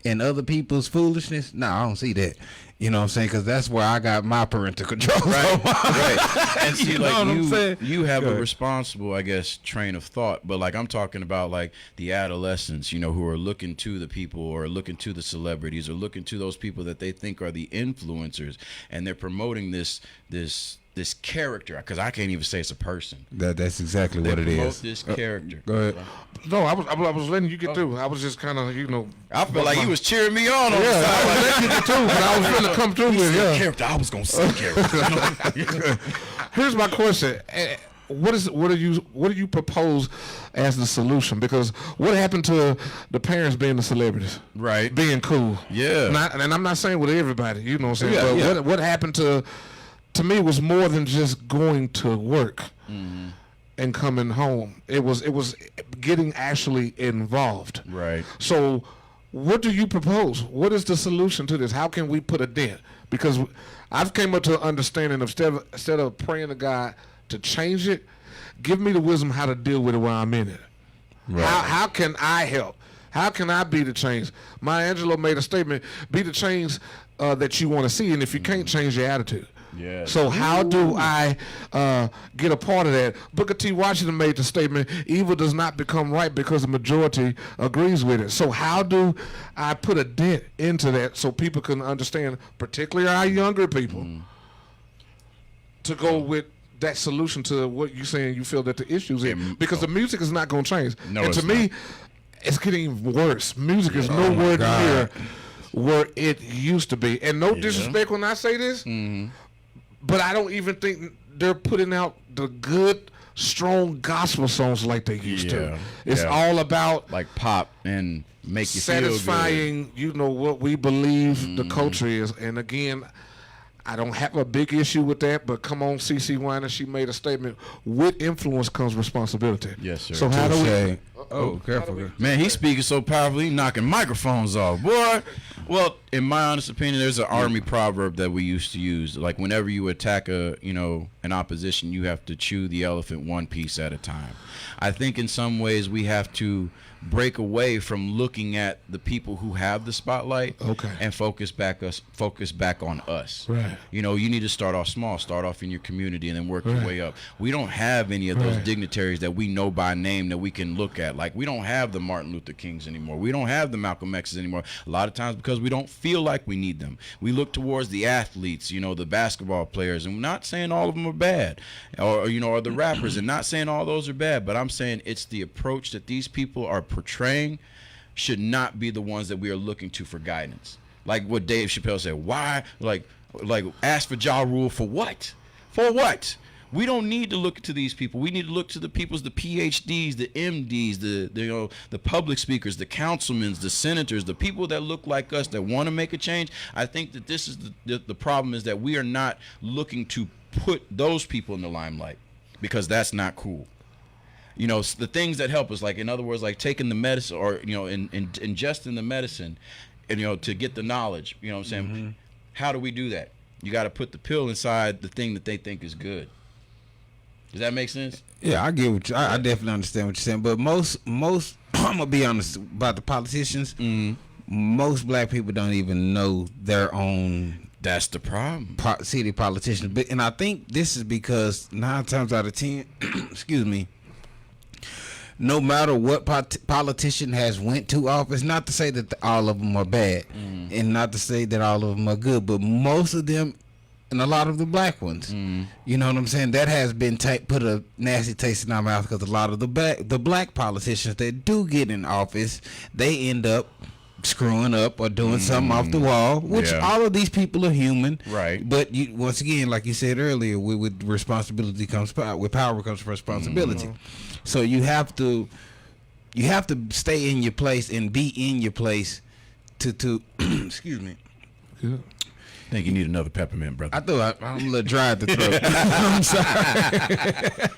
and other people's foolishness, I don't see that. You know what I'm saying? Because that's where I got my parental control. Right. And see, You know like what I'm saying? you have Go a ahead. responsible, I guess, train of thought. But like I'm talking about like the adolescents, who are looking to the people or looking to the celebrities or looking to those people that they think are the influencers, and they're promoting this character, because I can't even say it's a person. That's exactly They what it promote is. this character. Go ahead. No, I was letting you get through. I was just kind of, I feel like you was cheering me on the Yeah, side. I was letting you get through, but I was going to come through with yeah. Character. I was gonna say character. Here's my question: what do you propose as the solution? Because what happened to the parents being the celebrities, Right. being cool? Yeah. And I'm not saying with everybody, you know what I'm saying. Yeah, but yeah. what happened to me was more than just going to work and coming home. It was getting actually involved. Right. So, what do you propose? What is the solution to this? How can we put a dent? Because I've came up to an understanding of instead of praying to God to change it, give me the wisdom how to deal with it while I'm in it. Right. How can I help? How can I be the change? Maya Angelou made a statement: be the change that you want to see, and if you can't, change your attitude. Yeah. So how do I get a part of that? Booker T. Washington made the statement, evil does not become right because the majority agrees with it. So how do I put a dent into that so people can understand, particularly our younger people, to go with that solution to what you're saying you feel that the issues is? Because the music is not going to change. No, and to it's me, it's getting worse. Music is nowhere near where it used to be. And no disrespect when I say this, but I don't even think they're putting out the good, strong gospel songs like they used to. It's all about Like pop and make you feel satisfying, what we believe the culture is. And again, I don't have a big issue with that, but come on, CeCe Winans, she made a statement. With influence comes responsibility. Yes, sir. So how do we... Say, careful. good. Man, he's speaking so powerfully, knocking microphones off, boy. Well, in my honest opinion, there's an army proverb that we used to use. Like whenever you attack an opposition, you have to chew the elephant one piece at a time. I think in some ways we have to break away from looking at the people who have the spotlight and focus back on us. Right. You need to start off small, start off in your community and then work your way up. We don't have any of those dignitaries that we know by name that we can look at. Like we don't have the Martin Luther Kings anymore. We don't have the Malcolm X's anymore. A lot of times because we don't feel like we need them. We look towards the athletes, the basketball players, and I'm not saying all of them are bad, or the rappers, and not saying all those are bad, but I'm saying it's the approach that these people are portraying should not be the ones that we are looking to for guidance. Like what Dave Chappelle said, why like ask for Ja Rule for what? For what? We don't need to look to these people. We need to look to the people's, the PhDs, the MDs, the public speakers, the councilmen, the senators, the people that look like us that want to make a change. I think that this is the problem is that we are not looking to put those people in the limelight because that's not cool. The things that help us, like in other words, like taking the medicine or ingesting the medicine, and to get the knowledge. You know what I'm saying? How do we do that? You got to put the pill inside the thing that they think is good. Does that make sense? Yeah, I get what I definitely understand what you're saying. But most, I'm gonna be honest about the politicians. Most black people don't even know their own. That's the problem. City politicians, and I think this is because 9 times out of 10, excuse me. No matter what politician has went to office, not to say that all of them are bad, and not to say that all of them are good, but most of them, and a lot of the black ones, you know what I'm saying, that has been put a nasty taste in our mouth because a lot of the black politicians that do get in office, they end up screwing up or doing something off the wall, which all of these people are human, right? But once again, like you said earlier, with responsibility comes power. With power comes responsibility. So you have to stay in your place and be in your place to excuse me. Yeah. I think you need another peppermint, brother. I'm a little dry at the throat. I'm sorry.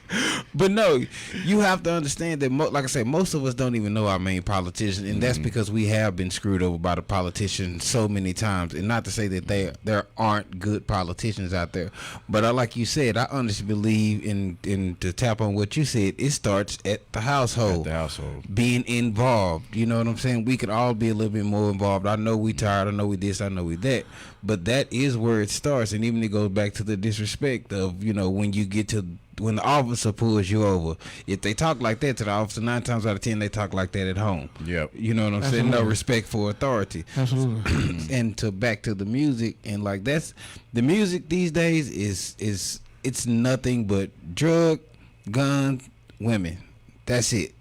But no, you have to understand that, like I said, most of us don't even know our main politician, and that's because we have been screwed over by the politicians so many times. And not to say that there aren't good politicians out there, but like you said, I honestly believe in to tap on what you said, it starts at the household. At the household. Being involved. You know what I'm saying? We could all be a little bit more involved. I know we tired. I know we this. I know we that. But that is where it starts, and even it goes back to the disrespect of, when you get to when the officer pulls you over. If they talk like that to the officer, 9 times out of 10 they talk like that at home. Yep. You know what I'm saying? No respect for authority. Absolutely. And back to the music, and like that's the music these days is it's nothing but drug, gun, women. That's it.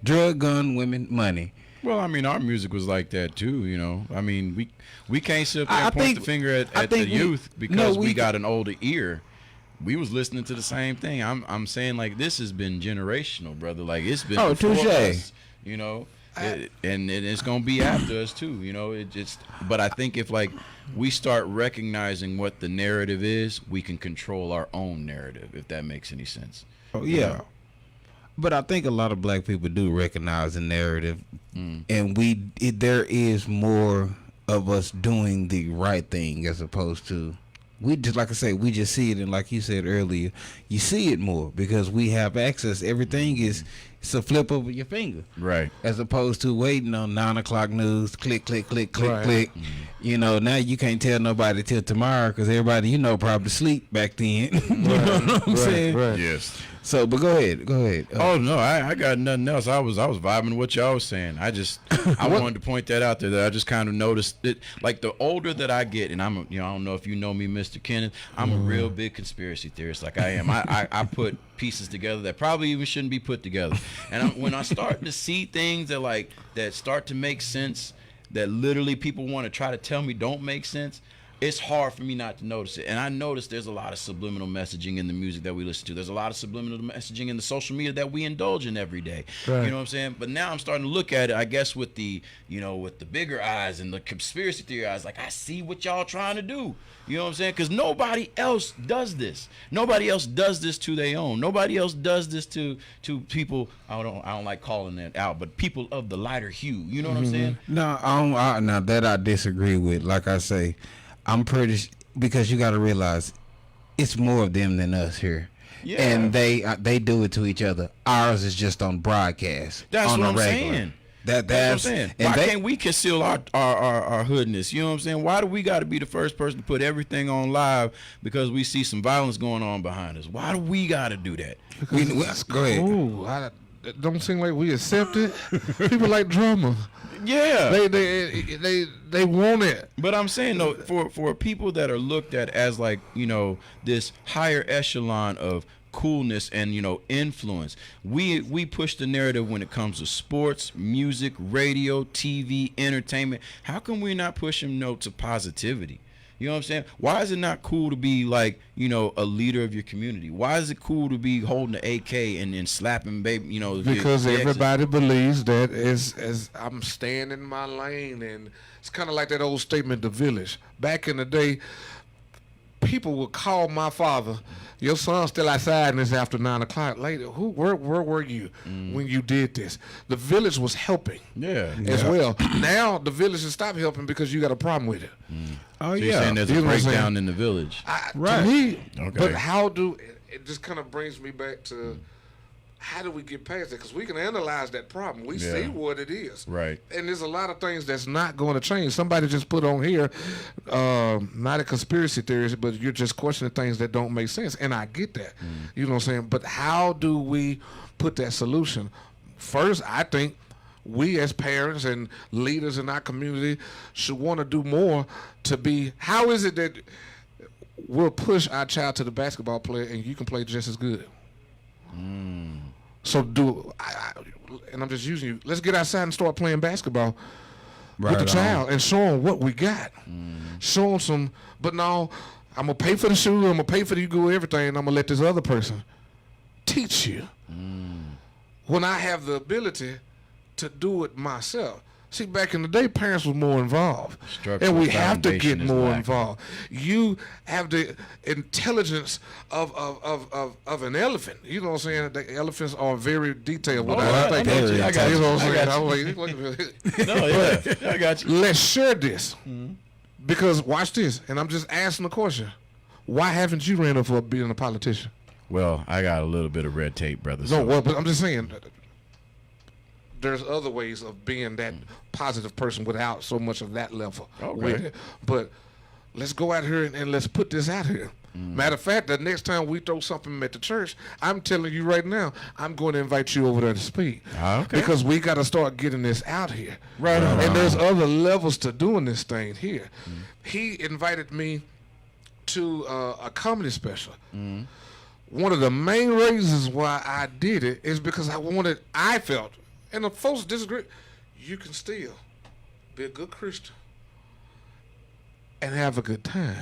Drug, gun, women, money. Well, I mean, our music was like that too, I mean, we can't sit up there and point the finger at the youth because we got an older ear. We was listening to the same thing. I'm saying, like, this has been generational, brother. Like, it's been before us, and it's gonna be after us too. But I think if, like, we start recognizing what the narrative is, we can control our own narrative, if that makes any sense. Oh yeah. But I think a lot of black people do recognize the narrative, and there is more of us doing the right thing as opposed to we just, like I say, we just see it, and like you said earlier, you see it more because we have access. Everything it's a flip over your finger, right? As opposed to waiting on 9 o'clock news, click, click, click, click, Right. click. Now you can't tell nobody till tomorrow because everybody probably sleep back then. You know what I'm saying? Right. Yes. So, but go ahead. Oh no, I got nothing else. I was vibing what y'all was saying. I wanted to point that out there, that I just kind of noticed it. Like, the older that I get, and I don't know if you know me, Mr. Kenneth, I'm a real big conspiracy theorist. Like I am. I put pieces together that probably even shouldn't be put together. And when I start to see things that start to make sense, that literally people want to try to tell me don't make sense, it's hard for me not to notice it. And I notice there's a lot of subliminal messaging in the music that we listen to. There's a lot of subliminal messaging in the social media that we indulge in every day. Right. You know what I'm saying? But now I'm starting to look at it, I guess, with the bigger eyes and the conspiracy theory eyes. Like, I see what y'all trying to do. You know what I'm saying? Because nobody else does this. Nobody else does this to their own. Nobody else does this to people. I don't like calling that out, but people of the lighter hue. You know what I'm saying? No, now that I disagree with. Like I say, I'm pretty, because you got to realize it's more of them than us here. Yeah. And they do it to each other. Ours is just on broadcast. That's on what the I'm regular. saying. That's what I'm saying. Why can't we conceal our hoodness? You know what I'm saying? Why do we got to be the first person to put everything on live because we see some violence going on behind us? Why do we got to do that? Go ahead. Ooh, it don't seem like we accept it. People like drama. Yeah. They want it. But I'm saying, though, for people that are looked at as, like, this higher echelon of coolness and influence, we push the narrative when it comes to sports, music, radio, TV, entertainment. How come we're not pushing to positivity? You know what I'm saying? Why is it not cool to be, like, a leader of your community? Why is it cool to be holding the AK and slapping baby, Because the everybody believes that as I'm staying in my lane, and it's kind of like that old statement, the village. Back in the day, people would call my father, your son's still outside and it's after 9 o'clock. Later, where were you when you did this? The village was helping as well. Now the village has stopped helping because you got a problem with it. Oh, So you're saying there's a breakdown in the village. To me, Okay. but how do it just kind of brings me back to how do we get past that? Because we can analyze that problem. We see what it is. Right. And there's a lot of things that's not going to change. Somebody just put on here, not a conspiracy theorist, but you're just questioning things that don't make sense. And I get that. You know what I'm saying? But how do we put that solution? First, I think we as parents and leaders in our community should want to do more to be, how is it that we'll push our child to the basketball player and you can play just as good? So and I'm just using you, let's get outside and start playing basketball with the child and show them what we got. Show them some, but no, I'm going to pay for the shoe, I'm going to pay for the go everything, and I'm going to let this other person teach you. When I have the ability to do it myself. See, back in the day, parents were more involved, Structural and we have to foundation get is more lacking. involved. You have the intelligence of an elephant. You know what I'm saying? The elephants are very detailed. What I think. very I got you. Know what I'm I saying? got I'm like, look at me. No, yeah, I got you. Let's share this, because watch this, and I'm just asking the question: why haven't you ran up for being a politician? Well, I got a little bit of red tape, brother. No, so- well, but I'm just saying. There's other ways of being that positive person without so much of that level. Okay. with it. But let's go out here and let's put this out here. Matter of fact, the next time we throw something at the church, I'm telling you right now, I'm going to invite you over there to speak. Okay. Because we got to start getting this out here. Right on. And there's other levels to doing this thing here. He invited me to a comedy special. One of the main reasons why I did it is because I felt, and the folks disagree, you can still be a good Christian and have a good time.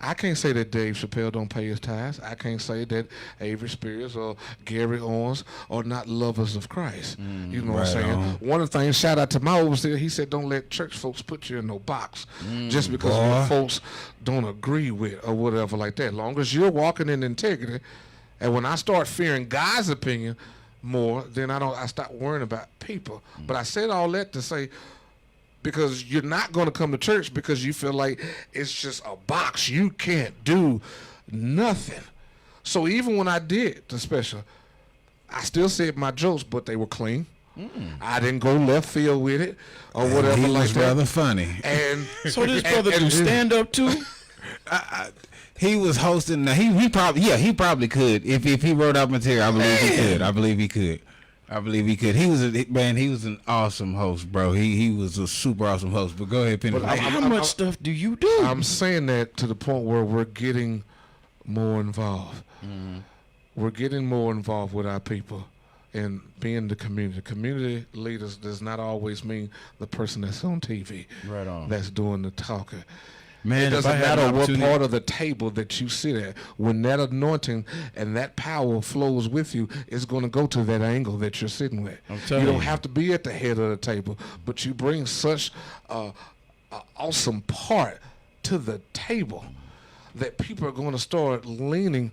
I can't say that Dave Chappelle don't pay his tithes. I can't say that Avery Spears or Gary Owens are not lovers of Christ. You know what I'm Right saying? on. One of the things, shout out to my overseer, he said don't let church folks put you in no box just because what folks don't agree with or whatever like that. As long as you're walking in integrity, and when I start fearing God's opinion more, then I stop worrying about people. But I said all that to say, because you're not going to come to church because you feel like it's just a box. You can't do nothing. So even when I did the special, I still said my jokes, but they were clean. I didn't go left field with it or whatever He like was that. rather funny. And So this brother do stand up too? He was hosting. He probably could if he wrote out material. I believe he could. I believe he could. He was an awesome host, bro. He was a super awesome host. But go ahead, Penny. But How much stuff do you do? I'm saying that to the point where we're getting more involved. We're getting more involved with our people and being the community. Community leaders does not always mean the person that's on TV. Right on. That's doing the talking. Man, It if I doesn't had an matter what opportunity- part of the table that you sit at. When that anointing and that power flows with you, it's going to go to that angle that you're sitting with. I'm You telling don't you. have to be at the head of the table, but you bring such a awesome part to the table that people are going to start leaning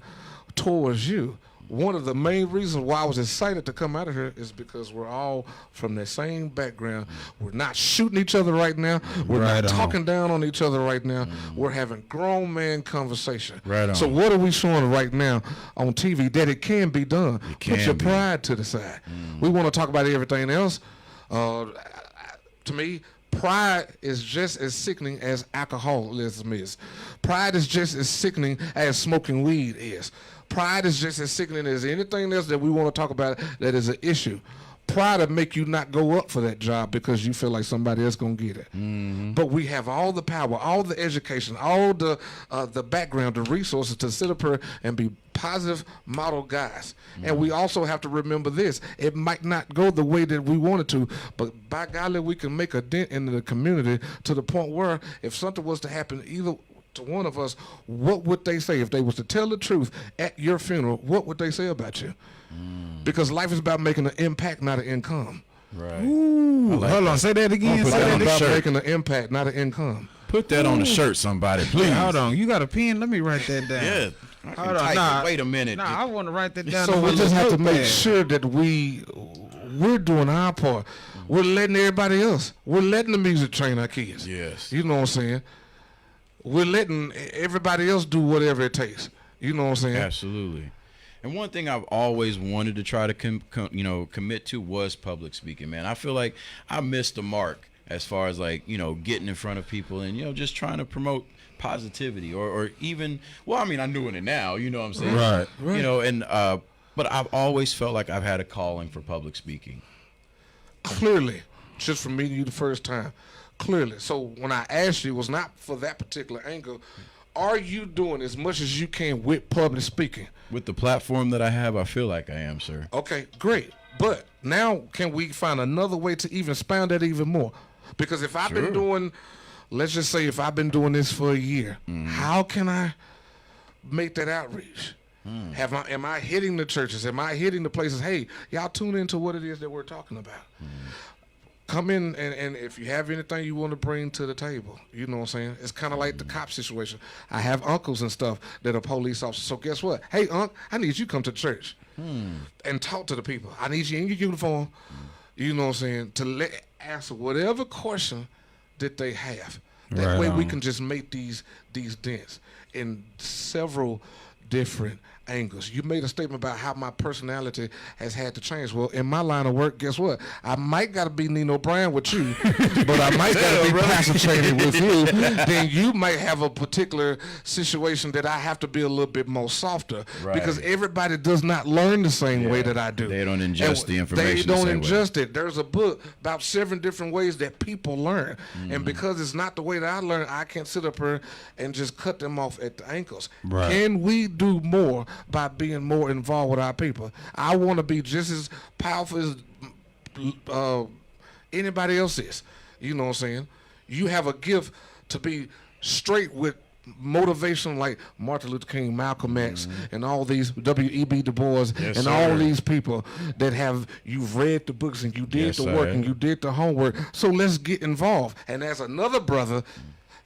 towards you. One of the main reasons why I was excited to come out of here is because we're all from the same background. We're not shooting each other right now. We're Right not on. talking down on each other right now. We're having grown man conversation. Right on. So what are we showing right now on TV that it can be done? Put can your be. pride to the side. We want to talk about everything else. To me, pride is just as sickening as alcoholism is. Pride is just as sickening as smoking weed is. Pride is just as sickening as anything else that we want to talk about that is an issue. Pride will make you not go up for that job because you feel like somebody else gonna get it. But we have all the power, all the education, all the background, the resources to sit up here and be positive model guys. And we also have to remember this: it might not go the way that we wanted to, but by golly, we can make a dent in the community to the point where if something was to happen, either to one of us, what would they say if they was to tell the truth at your funeral? What would they say about you? Because life is about making an impact, not an income. Right. Ooh, like hold on, that. say that again. Put Say that that on the again. About shirt. making an impact, not an income. Put that on a shirt, somebody, please. Hold on, you got a pen? Let me write that down. Yeah. I can Hold on, type it. nah. Wait a minute. Nah, I want to write that down. So on my we just have to little make notepad. sure that we're doing our part. We're letting everybody else. We're letting the music train our kids. Yes. You know what I'm saying? We're letting everybody else do whatever it takes. You know what I'm saying? Absolutely. And one thing I've always wanted to try to commit to was public speaking, man. I feel like I missed the mark as far as getting in front of people and just trying to promote positivity or even, well, I mean, I'm doing it now, you know what I'm saying? Right. But I've always felt like I've had a calling for public speaking. Clearly, just from meeting you the first time, clearly. So when I asked you, it was not for that particular angle. Are you doing as much as you can with public speaking? With the platform that I have, I feel like I am, sir. Okay, great. But now can we find another way to even expound that even more? Because if I've been doing, let's just say if I've been doing this for a year, how can I make that outreach? Am I hitting the churches? Am I hitting the places? Hey, y'all tune into what it is that we're talking about. come in and if you have anything you want to bring to the table, you know what I'm saying? It's kind of like the cop situation. I have uncles and stuff that are police officers. So guess what? Hey, Unc, I need you to come to church and talk to the people. I need you in your uniform, you know what I'm saying, to answer whatever question that they have. That way we can just make these dents in several different angles. You made a statement about how my personality has had to change. Well, in my line of work, guess what? I might got to be Nino Brown with you, but I might got to be Pastor Chaney with you. Then you might have a particular situation that I have to be a little bit more softer because everybody does not learn the same way that I do. They don't ingest the information. They don't ingest it. There's a book about 7 different ways that people learn. And because it's not the way that I learn, I can't sit up here and just cut them off at the ankles. Right. Can we do more by being more involved with our people? I want to be just as powerful as anybody else is. You know what I'm saying? You have a gift to be straight with motivation like Martin Luther King, Malcolm X, and all these W.E.B. Du Bois, and all these people that have, you've read the books and you did the work and you did the homework. So let's get involved. And as another brother,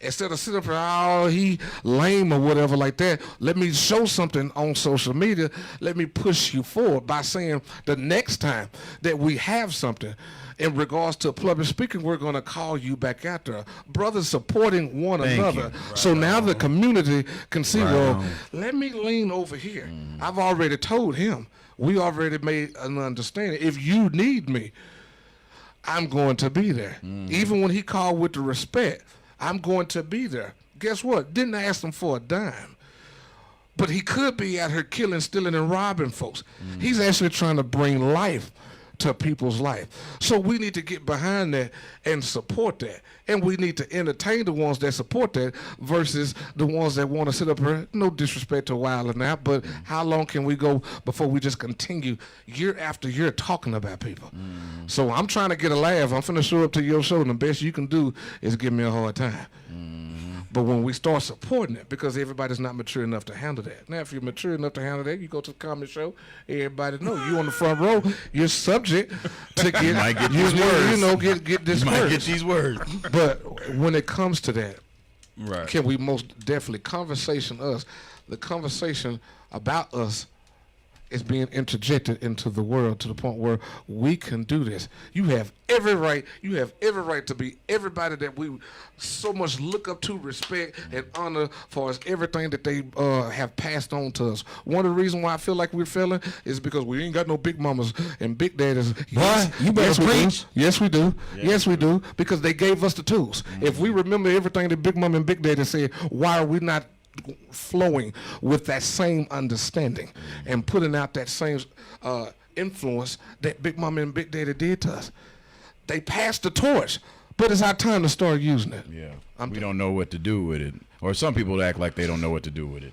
instead of sitting up there, oh, he lame or whatever like that, let me show something on social media. Let me push you forward by saying the next time that we have something in regards to public speaking, we're going to call you back out there. Brothers supporting one another. So now the community can see, well, let me lean over here. I've already told him. We already made an understanding. If you need me, I'm going to be there. Even when he called with the respect, I'm going to be there. Guess what? Didn't ask him for a dime. But he could be out here killing, stealing, and robbing folks. He's actually trying to bring life to people's life. So we need to get behind that and support that. And we need to entertain the ones that support that versus the ones that want to sit up here. No disrespect to Wild and that, but how long can we go before we just continue year after year talking about people? So I'm trying to get a laugh. I'm finna show up to your show, and the best you can do is give me a hard time. But when we start supporting it, because everybody's not mature enough to handle that. Now, if you're mature enough to handle that, you go to the comedy show, everybody know you on the front row, you're subject to get, get these words. Get this You words. might get these words. But when it comes to that, can we most definitely the conversation about us is being interjected into the world to the point where we can do this. You have every right to be everybody that we so much look up to, respect, and honor for us, everything that they have passed on to us. One of the reasons why I feel like we're failing is because we ain't got no big mamas and big daddies. You better preach. Yes, we do. Yes, we do. Because they gave us the tools. If we remember everything that big mama and big daddy said, why are we not flowing with that same understanding and putting out that same influence that Big Mama and Big Daddy did to us? They passed the torch, but it's our time to start using it. Yeah, we don't know what to do with it, or some people act like they don't know what to do with it.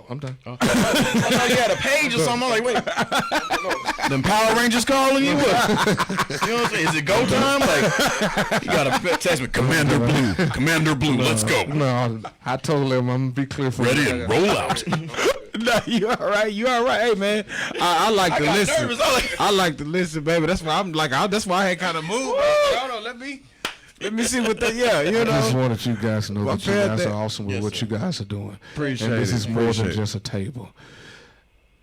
I'm done. I thought you had a page or something. I'm like, wait, them Power Rangers calling you? What? You know what I'm saying? Is it go time? Like, you got to text me, Commander Blue. Commander Blue, let's go. No, I told him I'm gonna be clear for Ready you. and roll out. No, you all right. You all right. Hey, man, I like to listen. Nervous. I like to listen, baby. That's why I'm like, that's why I had kind of moved. Hold on, let me see what you know. I just wanted you guys to know that you guys that. are awesome with what you guys are doing. Appreciate and this it. is more than just a table.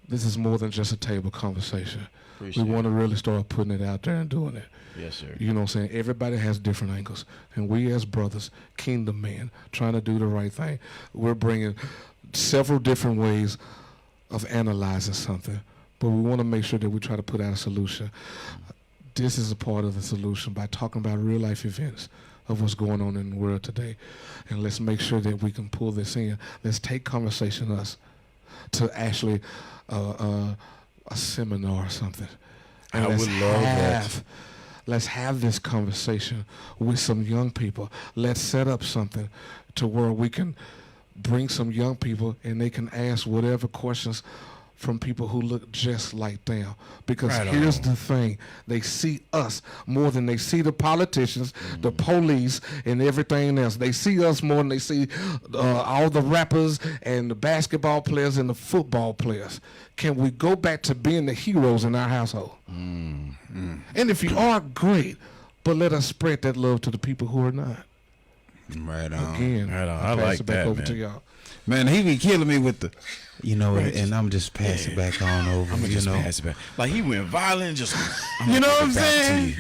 This is more than just a table conversation. We want to really start putting it out there and doing it. Yes, sir. You know what I'm saying? Everybody has different angles. And we as brothers, kingdom men, trying to do the right thing, we're bringing several different ways of analyzing something. But we want to make sure that we try to put out a solution. This is a part of the solution by talking about real life events of what's going on in the world today. And let's make sure that we can pull this in. Let's take conversation us to actually a seminar or something. And I would love that. Let's have this conversation with some young people. Let's set up something to where we can bring some young people and they can ask whatever questions from people who look just like them. Because Right here's on. the thing. They see us more than they see the politicians, the police, and everything else. They see us more than they see all the rappers and the basketball players and the football players. Can we go back to being the heroes in our household? And if you are, great. But let us spread that love to the people who are not. Right on. Again, Right on. I I pass like it back that, over man. to y'all. Man, he be killing me with the, and I'm just passing back on over. I'm gonna you just know, pass it back. Like he went violent, just you know what I'm back to saying? you.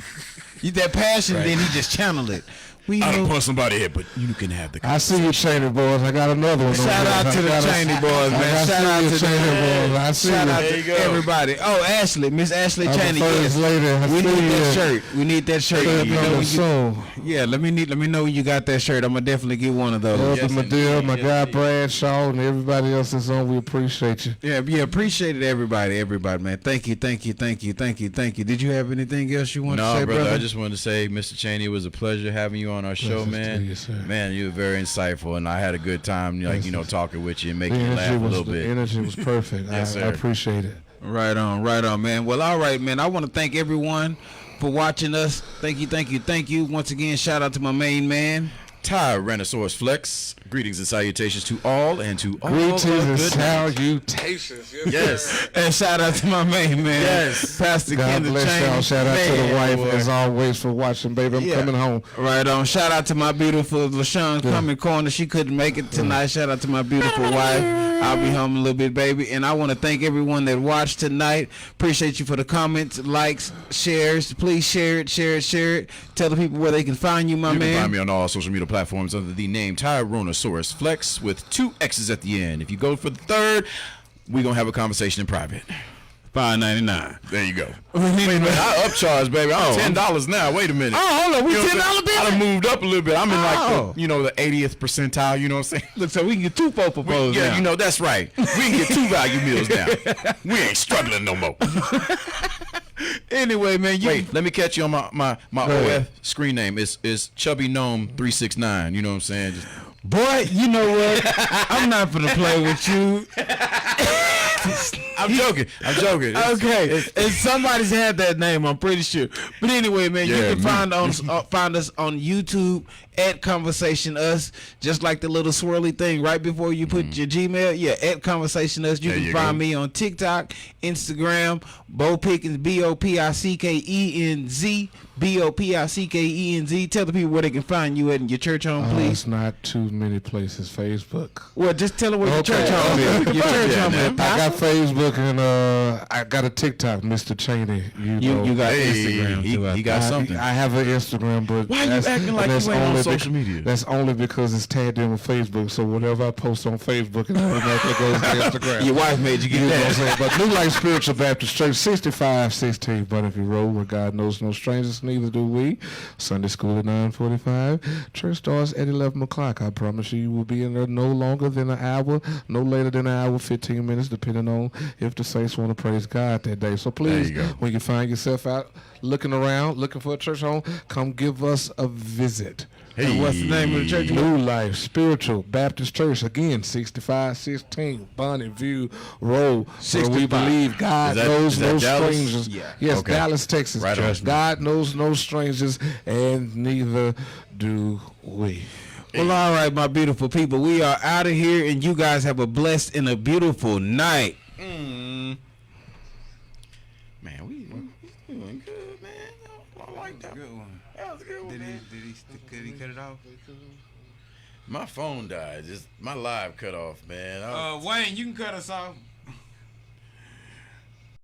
You that passion, Right. then he just channeled it. We I don't know. punch somebody head, but you can have the. I see you, Chaney boys. I got another one. Shout out to the Chaney boys, man. Shout out to Chaney them. boys. I see Shout you. out There you to go. everybody. Oh, Ashley, Miss Ashley I'm the Chaney. first Yes. lady. I We see need that you. shirt. We need that shirt. Put Let it me on know the when you- soul. Yeah, let me know when you got that shirt. I'm gonna definitely get one of those. Elder Yes, Medill, indeed. my Yes, guy indeed. Brad Shaw, and everybody else that's on. We appreciate you. Yeah, appreciate it, everybody, man. Thank you. Did you have anything else you want to No, say, brother, I just wanted to say, Mr. Chaney, it was a pleasure having you on our show, Blessings man. to you, sir. Man, you were very insightful, and I had a good time, Blessings. talking with you and The making you laugh a little the bit. energy was perfect. Yes, I sir. appreciate it. Right on, man. Well, all right, man. I want to thank everyone for watching us. Thank you. Once again, shout out to my main man. Tyrannosaurus Flex. Greetings and salutations to all and to all. Greetings of and good salutations. Yes. And shout out to my main man, Yes. Pastor God Kenneth bless Chaney. y'all. Shout out to the Man, wife, boy. as always, for watching, baby. I'm Yeah. coming home. Right on. Shout out to my beautiful LaShawn Cumming Corner. She couldn't make it tonight. Shout out to my beautiful wife. I'll be home in a little bit, baby. And I want to thank everyone that watched tonight. Appreciate you for the comments, likes, shares. Please share it. Tell the people where they can find you, my You man. can find me on all social media platforms under the name Tyrannosaurus Flex with 2 X's at the end. If you go for the third, we're going to have a conversation in private. $5.99. There you go. Wait a minute, I upcharge, baby. I'm $10 now. Wait a minute. Oh, hold on. We You know what I'm $10 saying? bill? I done moved up a little bit. I'm in Oh. like the 80th percentile, you know what I'm saying? Look, so we can get 2 for proposals Yeah, now. you know, that's right. We can get 2 value meals now. We ain't struggling no more. Anyway, man, you Wait, let me catch you on my ahead. OF screen name. It's Chubby Gnome 369. You know what I'm saying? Just, boy, you know what? I'm not gonna play with you. I'm joking. Okay, and somebody's had that name, I'm pretty sure. But anyway, man, you Yeah, can find us on YouTube at Conversation Us, just like the little swirly thing right before you put your Gmail. Yeah, at Conversation Us. You There can you find go. me on TikTok, Instagram, Bo Pickens, BOPICKENZ, BOPICKENZ. Tell the people where they can find you at in your church home, please. It's not too many places. Facebook. Well, just tell them where your Okay. church home is. We can Your find church you home there. is. I got Facebook and I got a TikTok, Mr. Chaney. You got Hey, Instagram too. he got something. I have an Instagram, but Why you acting like that's you ain't on only social media? That's only because it's tagged in with Facebook. So whatever I post on Facebook, it automatically goes to Instagram. Your wife made you get You know what I'm that. saying? But New Life Spiritual Baptist Church, 6516 Butterfield Road, where God knows no strangers, neither do we. Sunday school at 9:45. Church starts at 11 o'clock. I promise you will be in there no longer than an hour, no later than an hour, 15 minutes, depending on if the saints want to praise God that day. So please, There you go. when you find yourself out looking around, looking for a church home, come give us a visit. And what's the name of the church? New Life Spiritual Baptist Church, again, 6516 Bonnie View Road, where 65. we believe God Is knows that no Dallas? strangers. Yeah. Yes, Okay. Dallas, Texas. Right on. God knows no strangers, and neither do we. Well, all right, my beautiful people. We are out of here, and you guys have a blessed and a beautiful night. Man, we doing good, man. I like that. Good one. That was a good one, man. Did he cut it off? My phone died. Just my live cut off, man. Wayne, you can cut us off.